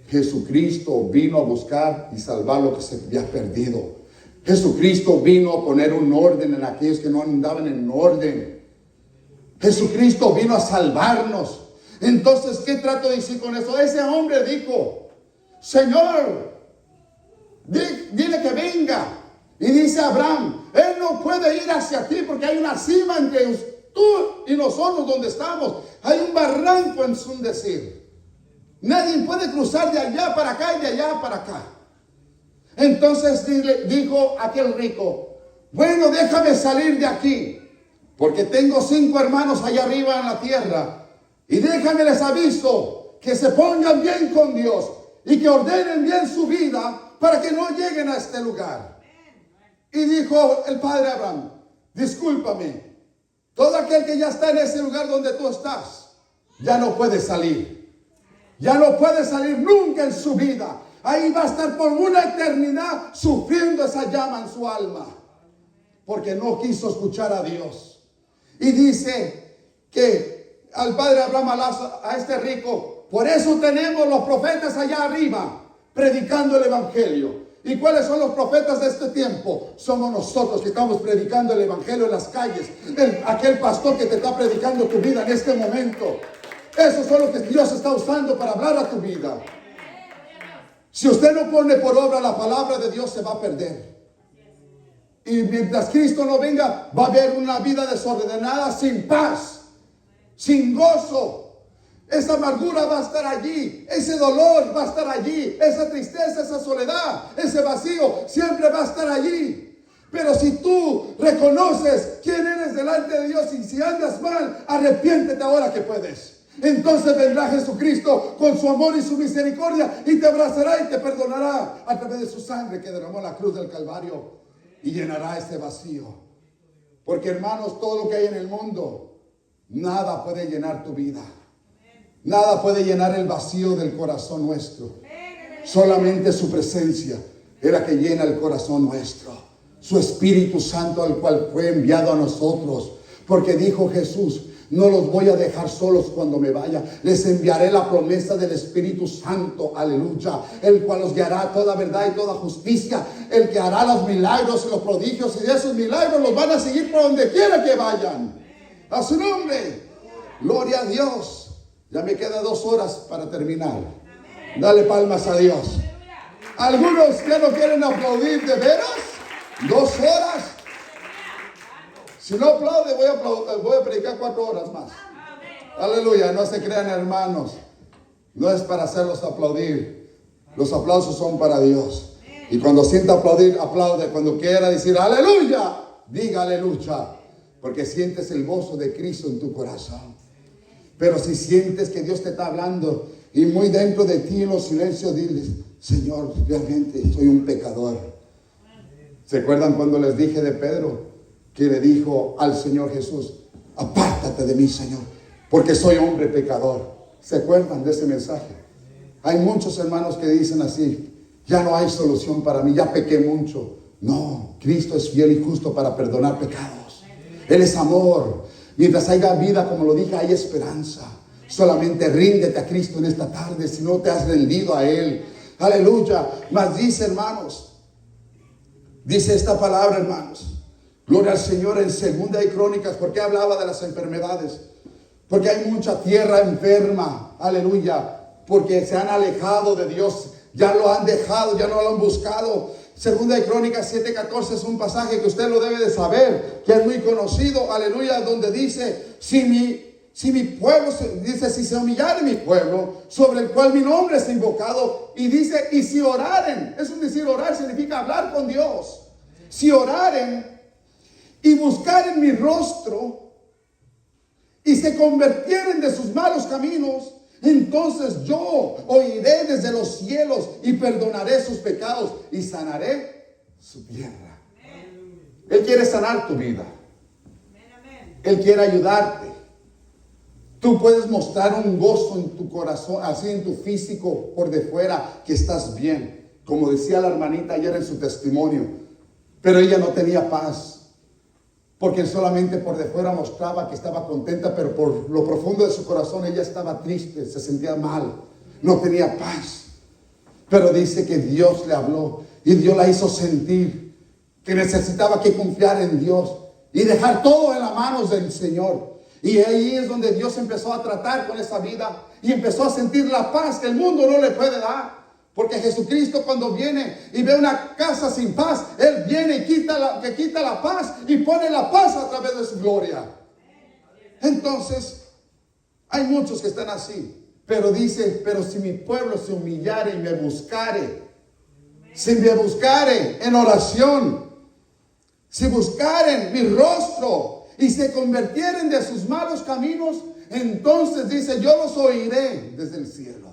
Jesucristo vino a buscar y salvar lo que se había perdido. Jesucristo vino a poner un orden en aquellos que no andaban en orden. Jesucristo vino a salvarnos. Entonces, ¿qué trato de decir con eso? Ese hombre dijo: Señor, dile que venga. Y dice Abraham: Él no puede ir hacia ti porque hay una cima entre tú y nosotros donde estamos. Hay un barranco, en su decir. Nadie puede cruzar de allá para acá y de allá para acá. Entonces dijo aquel rico: bueno, déjame salir de aquí, porque tengo 5 hermanos allá arriba en la tierra. Y déjame les aviso que se pongan bien con Dios y que ordenen bien su vida para que no lleguen a este lugar. Y dijo el padre Abraham: discúlpame, todo aquel que ya está en ese lugar donde tú estás, ya no puede salir. Ya no puede salir nunca en su vida. Ahí va a estar por una eternidad sufriendo esa llama en su alma, porque no quiso escuchar a Dios. Y dice que al padre Abraham, a este rico, por eso tenemos los profetas allá arriba predicando el evangelio. ¿Y cuáles son los profetas de este tiempo? Somos nosotros que estamos predicando el evangelio en las calles. Aquel pastor que te está predicando tu vida en este momento. Esos son los que Dios está usando para hablar a tu vida. Si usted no pone por obra la palabra de Dios, se va a perder. Y mientras Cristo no venga, va a haber una vida desordenada, sin paz, sin gozo. Esa amargura va a estar allí, ese dolor va a estar allí, esa tristeza, esa soledad, ese vacío, siempre va a estar allí. Pero si tú reconoces quién eres delante de Dios y si andas mal, arrepiéntete ahora que puedes. Entonces vendrá Jesucristo con su amor y su misericordia y te abrazará y te perdonará a través de su sangre que derramó en la cruz del Calvario y llenará ese vacío. Porque hermanos, todo lo que hay en el mundo, nada puede llenar tu vida. Nada puede llenar el vacío del corazón nuestro. Solamente su presencia es la que llena el corazón nuestro. Su Espíritu Santo, al cual fue enviado a nosotros. Porque dijo Jesús: no los voy a dejar solos cuando me vaya. Les enviaré la promesa del Espíritu Santo, aleluya, el cual los guiará a toda verdad y toda justicia, el que hará los milagros y los prodigios, y de esos milagros los van a seguir por donde quiera que vayan. A su nombre, gloria a Dios. Ya me quedan 2 horas para terminar. Dale palmas a Dios. Algunos que no quieren aplaudir, ¿de veras? 2 horas. Si no aplaude, voy a predicar 4 horas más. Aleluya, no se crean, hermanos. No es para hacerlos aplaudir. Los aplausos son para Dios. Y cuando sienta aplaudir, aplaude. Cuando quiera decir aleluya, diga aleluya. Porque sientes el gozo de Cristo en tu corazón. Pero si sientes que Dios te está hablando y muy dentro de ti en los silencios diles: Señor, realmente soy un pecador. ¿Se acuerdan cuando les dije de Pedro? Que le dijo al Señor Jesús: apártate de mí, Señor, porque soy hombre pecador. ¿Se acuerdan de ese mensaje? Hay muchos hermanos que dicen así: ya no hay solución para mí, ya pequé mucho. No, Cristo es fiel y justo para perdonar pecados. Él es amor. Mientras haya vida, como lo dije, hay esperanza. Solamente ríndete a Cristo en esta tarde si no te has rendido a Él. Aleluya. Mas dice, hermanos, dice esta palabra, hermanos, gloria al Señor, en 2 de Crónicas. ¿Por qué hablaba de las enfermedades? Porque hay mucha tierra enferma. Aleluya. Porque se han alejado de Dios. Ya lo han dejado, ya no lo han buscado. 2 de Crónicas 7:14 es un pasaje que usted lo debe de saber, que es muy conocido, aleluya, donde dice: si mi pueblo, dice, si se humillare mi pueblo, sobre el cual mi nombre es invocado, y dice, y si oraren, eso es decir, orar significa hablar con Dios, si oraren y buscaren mi rostro, y se convirtieren de sus malos caminos, entonces yo oiré desde los cielos y perdonaré sus pecados y sanaré su tierra. Él quiere sanar tu vida. Él quiere ayudarte. Tú puedes mostrar un gozo en tu corazón, así en tu físico, por de fuera, que estás bien. Como decía la hermanita ayer en su testimonio. Pero ella no tenía paz. Porque solamente por de fuera mostraba que estaba contenta, pero por lo profundo de su corazón ella estaba triste, se sentía mal, no tenía paz. Pero dice que Dios le habló y Dios la hizo sentir que necesitaba que confiar en Dios y dejar todo en las manos del Señor. Y ahí es donde Dios empezó a tratar con esa vida y empezó a sentir la paz que el mundo no le puede dar. Porque Jesucristo, cuando viene y ve una casa sin paz, Él viene y quita la paz y pone la paz a través de su gloria. Entonces, hay muchos que están así. Pero dice: pero si mi pueblo se humillare y me buscare, si me buscare en oración, si buscaren mi rostro y se convirtieren de sus malos caminos, entonces dice: yo los oiré desde el cielo.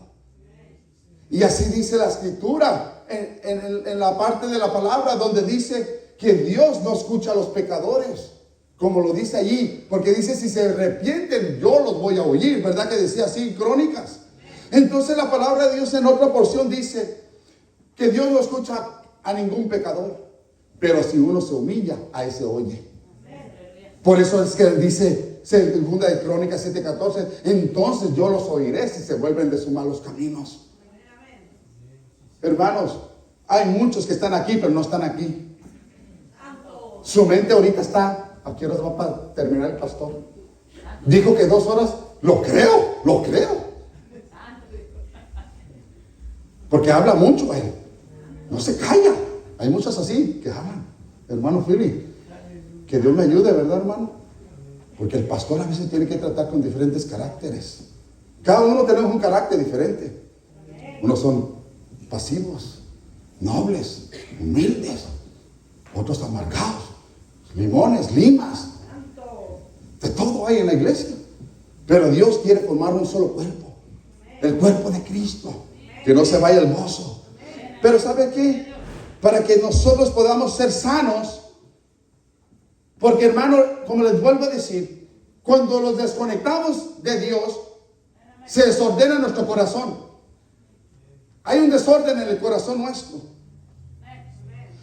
Y así dice la escritura en la parte de la palabra donde dice que Dios no escucha a los pecadores, como lo dice allí, porque dice: si se arrepienten, yo los voy a oír. ¿Verdad que decía así en Crónicas? Entonces la palabra de Dios en otra porción dice que Dios no escucha a ningún pecador, pero si uno se humilla, a ese oye. Por eso es que dice en 2 de Crónicas 7:14: entonces yo los oiré si se vuelven de sus malos caminos. Hermanos, hay muchos que están aquí, pero no están aquí. Su mente ahorita está: ¿a qué horas va a terminar el pastor? Dijo que 2 horas. Lo creo. Porque habla mucho él. No se calla. Hay muchos así que hablan. Hermano Philly, que Dios me ayude, ¿verdad, hermano? Porque el pastor a veces tiene que tratar con diferentes caracteres. Cada uno tenemos un carácter diferente. Unos son pasivos, nobles, humildes, otros amargados, limones, limas, de todo hay en la iglesia. Pero Dios quiere formar un solo cuerpo, el cuerpo de Cristo, que no se vaya el gozo. Pero ¿sabe qué? Para que nosotros podamos ser sanos, porque hermano, como les vuelvo a decir, cuando nos desconectamos de Dios, se desordena nuestro corazón. Hay un desorden en el corazón nuestro.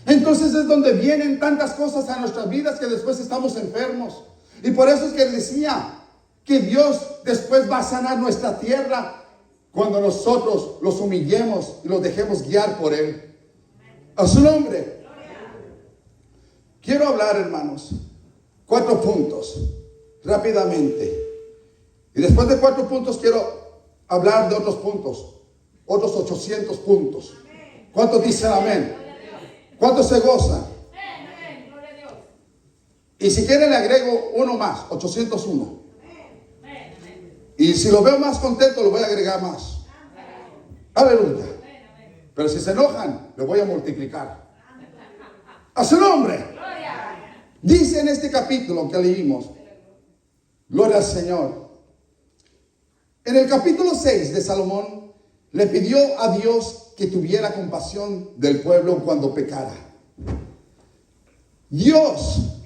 Entonces es donde vienen tantas cosas a nuestras vidas que después estamos enfermos. Y por eso es que decía que Dios después va a sanar nuestra tierra cuando nosotros los humillemos y los dejemos guiar por Él. A su nombre. Quiero hablar, hermanos, 4 puntos rápidamente. Y después de 4 puntos quiero hablar de otros puntos, otros 800 puntos. ¿Cuántos dicen amén? ¿Cuántos se gozan? Y si quieren le agrego uno más, 801. Y si lo veo más contento, lo voy a agregar más. Aleluya. Pero si se enojan, lo voy a multiplicar. A su nombre. Dice en este capítulo que leímos, gloria al Señor. En el capítulo 6 de Salomón, le pidió a Dios que tuviera compasión del pueblo cuando pecara. Dios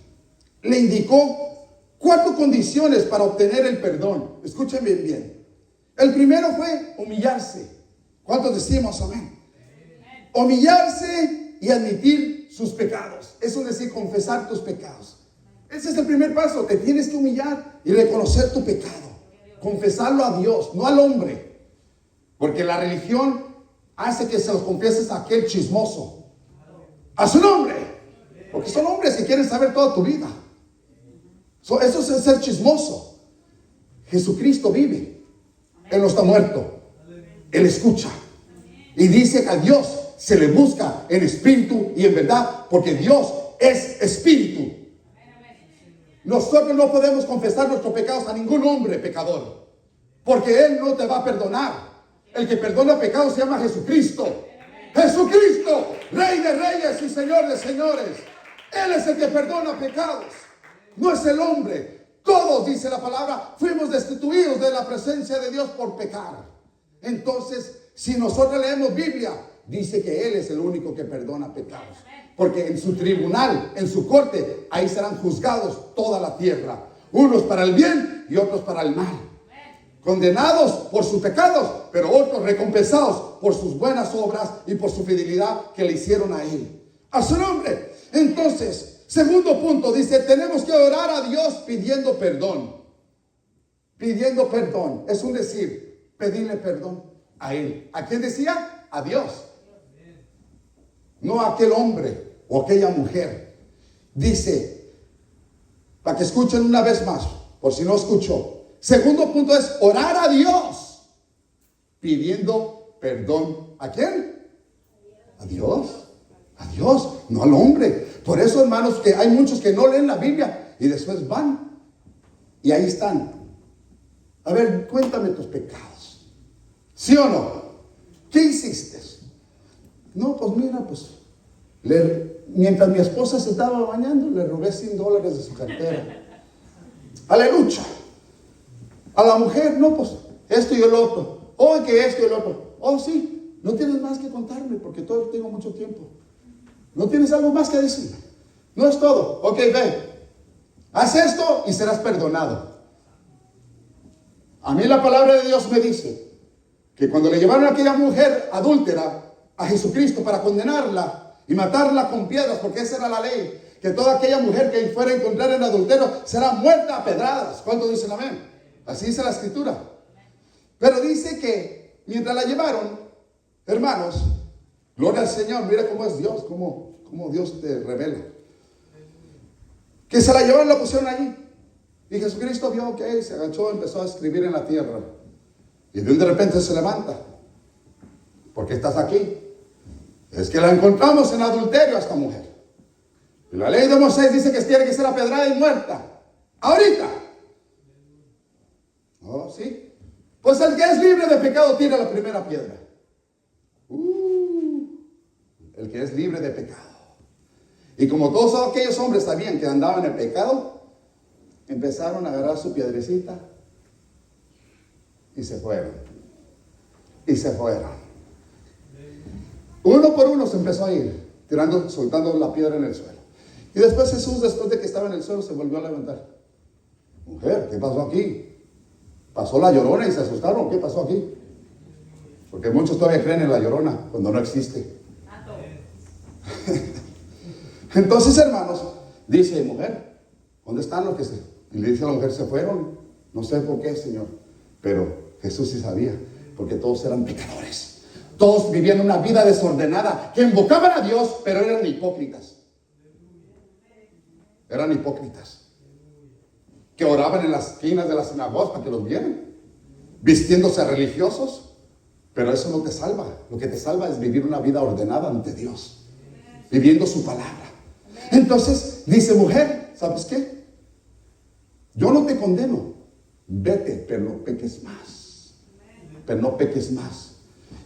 le indicó 4 condiciones para obtener el perdón. Escúchenme bien. El primero fue humillarse. ¿Cuántos decimos amén? Humillarse y admitir sus pecados. Eso es decir, confesar tus pecados. Ese es el primer paso. Te tienes que humillar y reconocer tu pecado. Confesarlo a Dios, no al hombre. Porque la religión hace que se los confieses a aquel chismoso. A su nombre. Porque son hombres que quieren saber toda tu vida. Eso es ser chismoso. Jesucristo vive. Él no está muerto. Él escucha. Y dice que a Dios se le busca en espíritu y en verdad. Porque Dios es espíritu. Nosotros no podemos confesar nuestros pecados a ningún hombre pecador. Porque Él no te va a perdonar. El que perdona pecados se llama Jesucristo. Jesucristo, Rey de reyes y Señor de señores. Él es el que perdona pecados. No es el hombre. Todos, dice la palabra, fuimos destituidos de la presencia de Dios por pecar. Entonces, si nosotros leemos Biblia, dice que Él es el único que perdona pecados. Porque en su tribunal, en su corte, ahí serán juzgados toda la tierra. Unos para el bien y otros para el mal. Condenados por sus pecados, pero otros recompensados por sus buenas obras y por su fidelidad que le hicieron a Él. A su nombre. Entonces, segundo punto, dice, tenemos que orar a Dios pidiendo perdón. Pidiendo perdón. Es un decir, pedirle perdón a Él. ¿A quién decía? A Dios. No a aquel hombre o aquella mujer. Dice, para que escuchen una vez más, por si no escuchó. Segundo punto es orar a Dios pidiendo perdón. ¿A quién? A Dios. A Dios, no al hombre. Por eso, hermanos, que hay muchos que no leen la Biblia y después van y ahí están. A ver, cuéntame tus pecados. ¿Sí o no? ¿Qué hiciste? No, pues mira, pues mientras mi esposa se estaba bañando, le robé $100 de su cartera. Aleluya. A la mujer, no, pues esto y el otro. Oh, que esto y el otro. Oh, sí, no tienes más que contarme porque todavía tengo mucho tiempo. No tienes algo más que decirme. No es todo. Ok, ve. Haz esto y serás perdonado. A mí la palabra de Dios me dice que cuando le llevaron a aquella mujer adúltera a Jesucristo para condenarla y matarla con piedras, porque esa era la ley, que toda aquella mujer que fuera a encontrar en adulterio será muerta a pedradas. ¿Cuántos dicen amén? Así dice la escritura. Pero dice que mientras la llevaron, hermanos, gloria al Señor, mira cómo es Dios, cómo Dios te revela. Que se la llevaron, la pusieron allí. Y Jesucristo vio que se agachó, empezó a escribir en la tierra. Y de repente se levanta. ¿Por qué estás aquí? Es que la encontramos en adulterio a esta mujer. Y la ley de Moisés dice que tiene que ser apedrada y muerta. Ahorita. ¿Oh, sí? Pues el que es libre de pecado tira la primera piedra. El que es libre de pecado. Y como todos aquellos hombres sabían que andaban en pecado, empezaron a agarrar su piedrecita y se fueron. Y se fueron. Uno por uno se empezó a ir, soltando la piedra en el suelo. Y después Jesús, después de que estaba en el suelo, se volvió a levantar. Mujer, ¿qué pasó aquí? ¿Pasó la Llorona y se asustaron? ¿Qué pasó aquí? Porque muchos todavía creen en la Llorona cuando no existe. Entonces, hermanos, dice, mujer, ¿dónde están los que se? Y le dice a la mujer, se fueron. No sé por qué, Señor. Pero Jesús sí sabía, porque todos eran pecadores. Todos vivían una vida desordenada, que invocaban a Dios, pero eran hipócritas. Eran hipócritas. Que oraban en las esquinas de las sinagogas para que los vieran, vistiéndose religiosos. Pero eso no te salva. Lo que te salva es vivir una vida ordenada ante Dios, viviendo su palabra. Entonces dice, mujer, ¿sabes qué? Yo no te condeno. Vete, pero no peques más. Pero no peques más.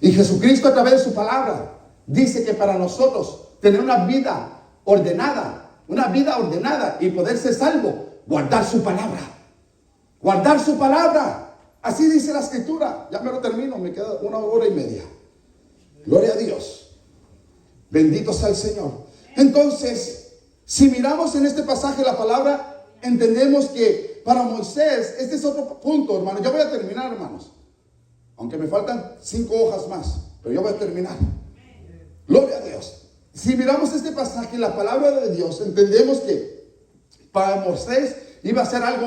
Y Jesucristo, a través de su palabra, dice que para nosotros tener una vida ordenada y poder ser salvo, guardar su palabra. Guardar su palabra. Así dice la escritura. Ya me lo termino, me queda 1 hora y media. Gloria a Dios. Bendito sea el Señor. Entonces, si miramos en este pasaje la palabra, entendemos que para Moisés, este es otro punto, hermano. Yo voy a terminar, hermanos. Aunque me faltan 5 hojas más, pero yo voy a terminar. Gloria a Dios. Si miramos este pasaje, la palabra de Dios, entendemos que para Moisés iba a ser algo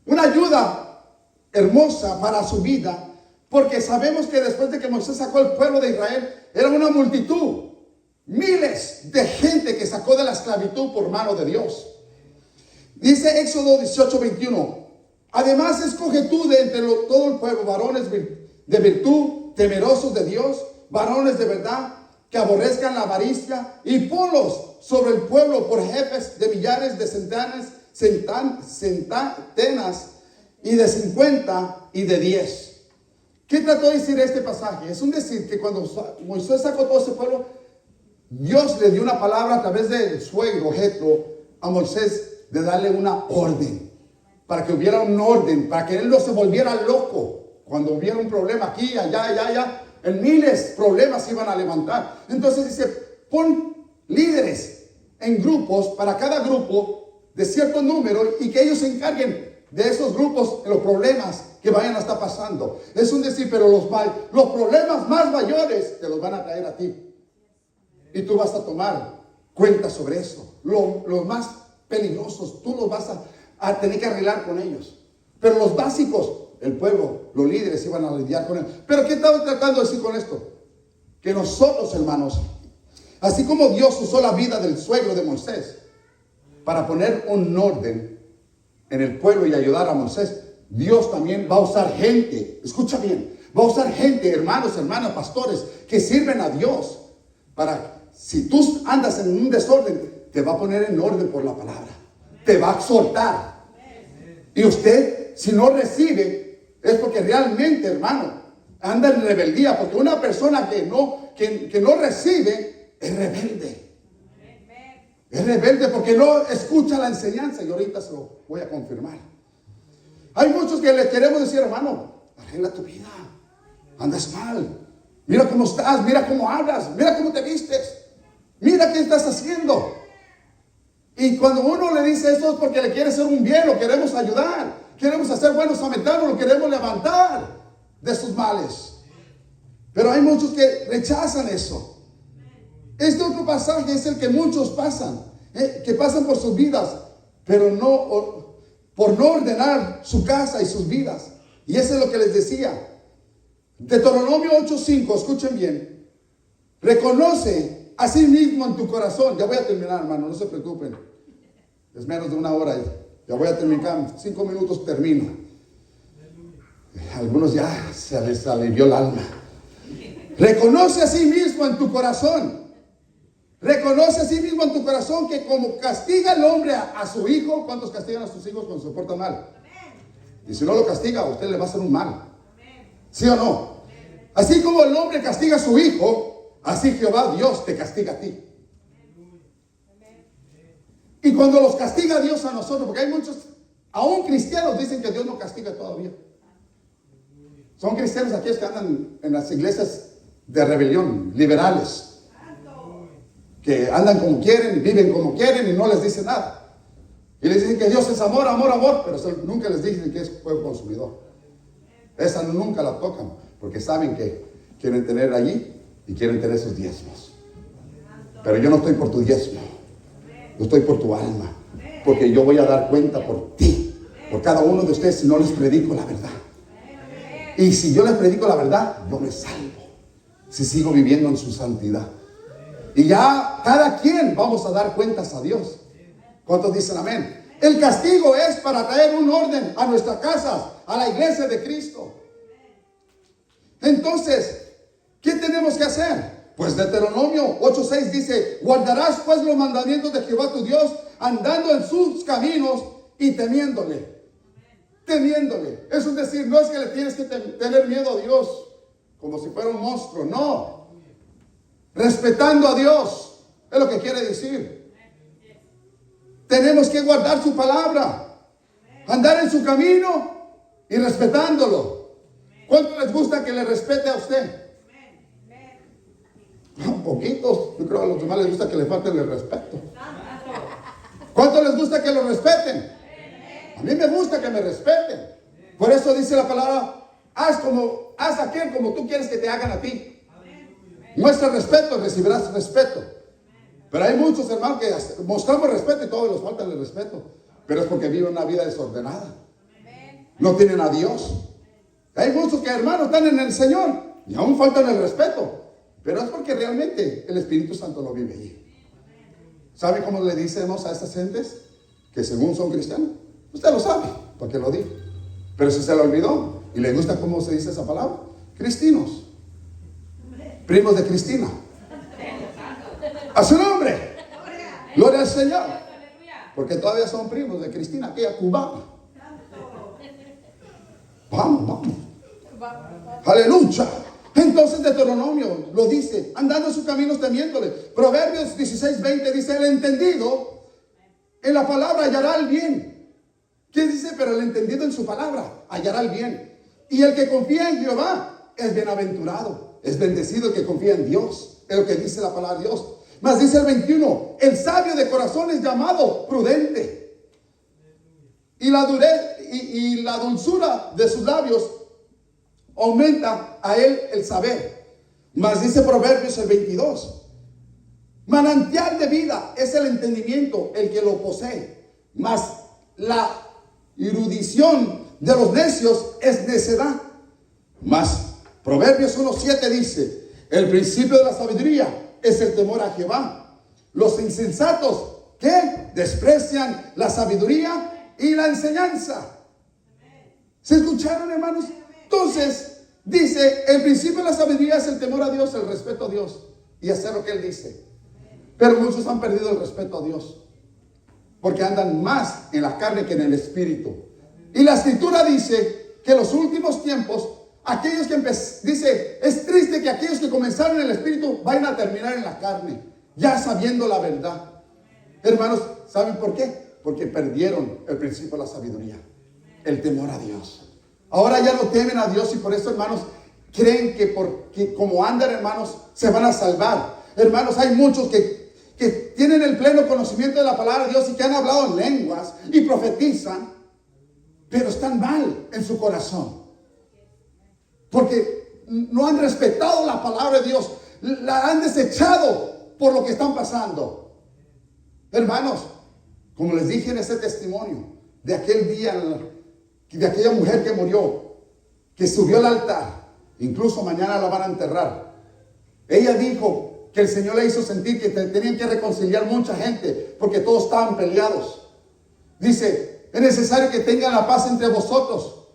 una ayuda hermosa para su vida, porque sabemos que después de que Moisés sacó al pueblo de Israel, era una multitud, miles de gente que sacó de la esclavitud por mano de Dios. Dice Éxodo 18:21, además escoge tú de entre todo el pueblo varones de virtud, temerosos de Dios, varones de verdad, que aborrezcan la avaricia, y ponlos sobre el pueblo por jefes de millares, de centenas, y de 50 y de 10. ¿Qué trató de decir este pasaje? Es un decir que cuando Moisés sacó todo ese pueblo, Dios le dio una palabra a través del suegro Jetro a Moisés de darle una orden, para que hubiera un orden, para que él no se volviera loco cuando hubiera un problema aquí, allá, en miles problemas se iban a levantar. Entonces dice, pon líderes en grupos, para cada grupo de cierto número, y que ellos se encarguen de esos grupos, de los problemas que vayan a estar pasando. Es un decir, pero los problemas más mayores te los van a traer a ti. Y tú vas a tomar cuenta sobre eso. Los más peligrosos, tú los vas a tener que arreglar con ellos. Pero los básicos, el pueblo, los líderes iban a lidiar con él. Pero ¿qué estaba tratando de decir con esto? Que nosotros, hermanos, así como Dios usó la vida del suegro de Moisés para poner un orden en el pueblo y ayudar a Moisés, Dios también va a usar gente, escucha bien, va a usar gente, hermanos, hermanas, pastores, que sirven a Dios para, si tú andas en un desorden, te va a poner en orden por la palabra, te va a exhortar. Y usted, si no recibe, es porque realmente, hermano, anda en rebeldía, porque una persona que no recibe es rebelde. Es rebelde porque no escucha la enseñanza, y ahorita se lo voy a confirmar. Hay muchos que les queremos decir, hermano, arregla tu vida, andas mal, mira cómo estás, mira cómo hablas, mira cómo te vistes, mira qué estás haciendo. Y cuando uno le dice eso es porque le quiere hacer un bien, lo queremos ayudar, queremos hacer buenos samaritanos, lo queremos levantar de sus males. Pero hay muchos que rechazan eso. Este otro pasaje es el que muchos pasan, que pasan por sus vidas, pero por no ordenar su casa y sus vidas. Y eso es lo que les decía. Deuteronomio 8:5, escuchen bien. Reconoce a sí mismo en tu corazón. Ya voy a terminar, hermano, no se preocupen. Es menos de 1 hora. Ya voy a terminar, 5 minutos termino. Algunos ya se les alivió el alma. Reconoce a sí mismo en tu corazón. Reconoce a sí mismo en tu corazón que como castiga el hombre a su hijo, ¿cuántos castigan a sus hijos cuando se portan mal? Y si no lo castiga, a usted le va a hacer un mal. ¿Sí o no? Así como el hombre castiga a su hijo, así Jehová Dios te castiga a ti. Y cuando los castiga Dios a nosotros, porque hay muchos, aún cristianos, dicen que Dios no castiga todavía. Son cristianos aquellos que andan en las iglesias de rebelión, liberales, que andan como quieren y viven como quieren y no les dicen nada. Y les dicen que Dios es amor, amor, amor, pero nunca les dicen que es fuego consumidor. Esa nunca la tocan, porque saben que quieren tener allí y quieren tener sus diezmos. Pero yo no estoy por tu diezmo, yo estoy por tu alma, porque yo voy a dar cuenta por ti, por cada uno de ustedes, si no les predico la verdad. Y si yo les predico la verdad, yo me salvo, si sigo viviendo en su santidad. Y ya cada quien vamos a dar cuentas a Dios. ¿Cuántos dicen amén? El castigo es para traer un orden a nuestras casas, a la iglesia de Cristo. Entonces, ¿qué tenemos que hacer? Pues Deuteronomio 8:6 dice: guardarás pues los mandamientos de Jehová tu Dios, andando en sus caminos y temiéndole. Temiéndole. Eso es decir, no es que le tienes que tener miedo a Dios como si fuera un monstruo, no. Respetando a Dios, es lo que quiere decir. Tenemos que guardar su palabra, andar en su camino y respetándolo. ¿Cuánto les gusta que le respete a usted? Poquitos. Yo creo que a los demás les gusta que le falten el respeto. ¿Cuánto les gusta que lo respeten? A mí me gusta que me respeten. Por eso dice la palabra: haz aquel como tú quieres que te hagan a ti. Muestra respeto, recibirás respeto. Pero hay muchos hermanos que mostramos respeto y todos les faltan el respeto, pero es porque viven una vida desordenada, no tienen a Dios. Hay muchos que, hermanos, están en el Señor y aún faltan el respeto, pero es porque realmente el Espíritu Santo no vive allí. ¿Sabe cómo le decimos a estas gentes que según son cristianos? Usted lo sabe, porque lo digo. Pero si se lo olvidó y le gusta cómo se dice esa palabra: cristinos, primos de Cristina. A su nombre, gloria al Señor, porque todavía son primos de Cristina, aquella cubana. Vamos. Aleluya. Entonces Deuteronomio lo dice: andando en sus caminos temiéndole. Proverbios 16:20 dice: el entendido en la palabra hallará el bien. ¿Qué dice? Pero el entendido en su palabra hallará el bien. Y el que confía en Jehová es bienaventurado, es bendecido el que confía en Dios. Es lo que dice la palabra de Dios. Mas dice el 21: el sabio de corazón es llamado prudente, y la dulzura de sus labios aumenta a él el saber. Mas dice Proverbios el 22: manantial de vida es el entendimiento el que lo posee, mas la erudición de los necios es necedad. Mas Proverbios 1:7 dice: el principio de la sabiduría es el temor a Jehová. Los insensatos, ¿qué? Desprecian la sabiduría y la enseñanza. ¿Se escucharon, hermanos? Entonces, dice: el principio de la sabiduría es el temor a Dios, el respeto a Dios y hacer lo que Él dice. Pero muchos han perdido el respeto a Dios porque andan más en la carne que en el espíritu. Y la escritura dice que en los últimos tiempos, aquellos que dice, es triste que aquellos que comenzaron en el espíritu vayan a terminar en la carne, ya sabiendo la verdad. Hermanos, ¿saben por qué? Porque perdieron el principio de la sabiduría, el temor a Dios. Ahora ya no temen a Dios y por eso, hermanos, creen que porque como andan, hermanos, se van a salvar. Hermanos, hay muchos que tienen el pleno conocimiento de la palabra de Dios y que han hablado en lenguas y profetizan, pero están mal en su corazón, porque no han respetado la palabra de Dios, la han desechado por lo que están pasando. Hermanos, como les dije en ese testimonio de aquel día, de aquella mujer que murió, que subió al altar, incluso mañana la van a enterrar. Ella dijo que el Señor le hizo sentir que tenían que reconciliar mucha gente porque todos estaban peleados. Dice: es necesario que tengan la paz entre vosotros,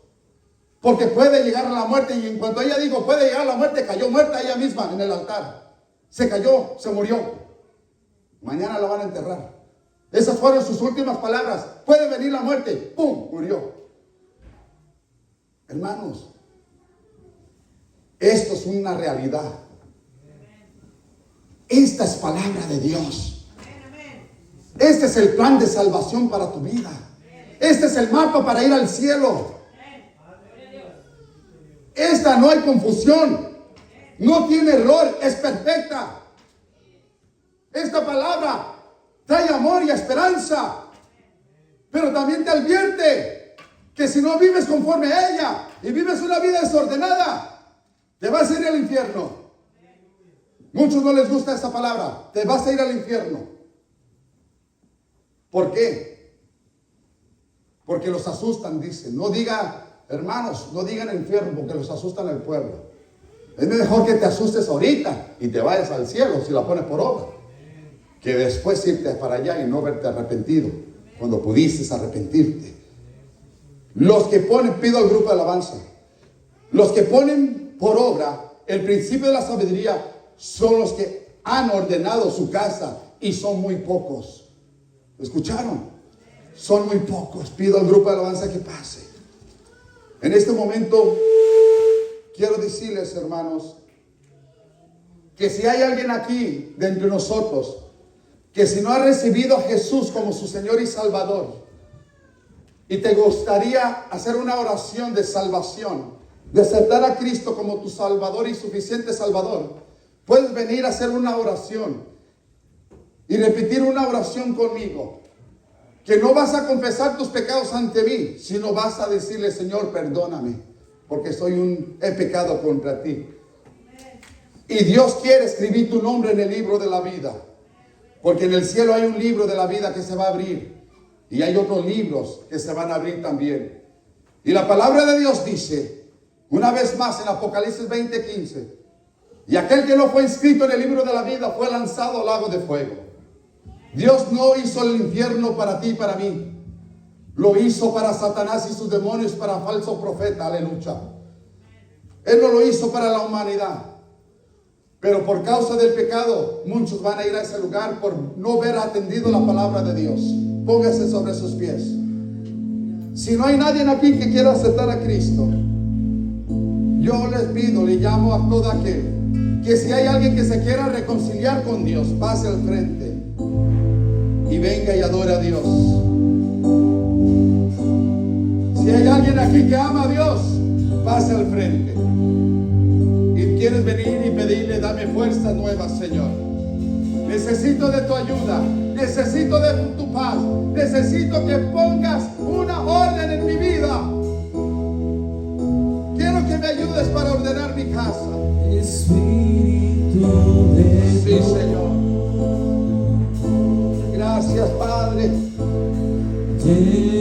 porque puede llegar a la muerte. Y en cuanto ella dijo puede llegar a la muerte, cayó muerta ella misma en el altar. Se cayó, se murió. Mañana la van a enterrar. Esas fueron sus últimas palabras: puede venir la muerte. ¡Pum! Murió. Hermanos, esto es una realidad. Esta es palabra de Dios. Este es el plan de salvación para tu vida. Este es el mapa para ir al cielo. Esta no hay confusión, no tiene error, es perfecta. Esta palabra trae amor y esperanza, pero también te advierte que si no vives conforme a ella y vives una vida desordenada, te vas a ir al infierno. Muchos no les gusta esta palabra, te vas a ir al infierno. ¿Por qué? Porque los asustan, dicen. No diga, hermanos, no digan infierno porque los asustan al pueblo. Es mejor que te asustes ahorita y te vayas al cielo si la pones por obra, que después irte para allá y no verte arrepentido cuando pudiste arrepentirte. Los que ponen, pido al grupo de alabanza, los que ponen por obra el principio de la sabiduría son los que han ordenado su casa y son muy pocos. ¿Escucharon? Son muy pocos. Pido al grupo de alabanza que pase. En este momento quiero decirles, hermanos, que si hay alguien aquí de entre nosotros que si no ha recibido a Jesús como su Señor y Salvador y te gustaría hacer una oración de salvación, de aceptar a Cristo como tu Salvador y suficiente Salvador, puedes venir a hacer una oración y repetir una oración conmigo, que no vas a confesar tus pecados ante mí, sino vas a decirle: Señor, perdóname, porque he pecado contra ti. Y Dios quiere escribir tu nombre en el libro de la vida, porque en el cielo hay un libro de la vida que se va a abrir, y hay otros libros que se van a abrir también. Y la palabra de Dios dice, una vez más en Apocalipsis 20:15, y aquel que no fue inscrito en el libro de la vida fue lanzado al lago de fuego. Dios no hizo el infierno para ti y para mí. Lo hizo para Satanás y sus demonios, para falso profeta, aleluya. Él no lo hizo para la humanidad. Pero por causa del pecado, muchos van a ir a ese lugar por no haber atendido la palabra de Dios. Póngase sobre sus pies. Si no hay nadie aquí que quiera aceptar a Cristo, yo les pido, le llamo a todo aquel, que si hay alguien que se quiera reconciliar con Dios, pase al frente y venga y adore a Dios. Si hay alguien aquí que ama a Dios, pase al frente. Y quieres venir y pedirle: dame fuerzas nuevas, Señor. Necesito de tu ayuda, necesito de tu paz, necesito que pongas una orden en mi vida. Quiero que me ayudes para ordenar mi casa. Espíritu de Sí, Señor. Gracias, Padre. Dios.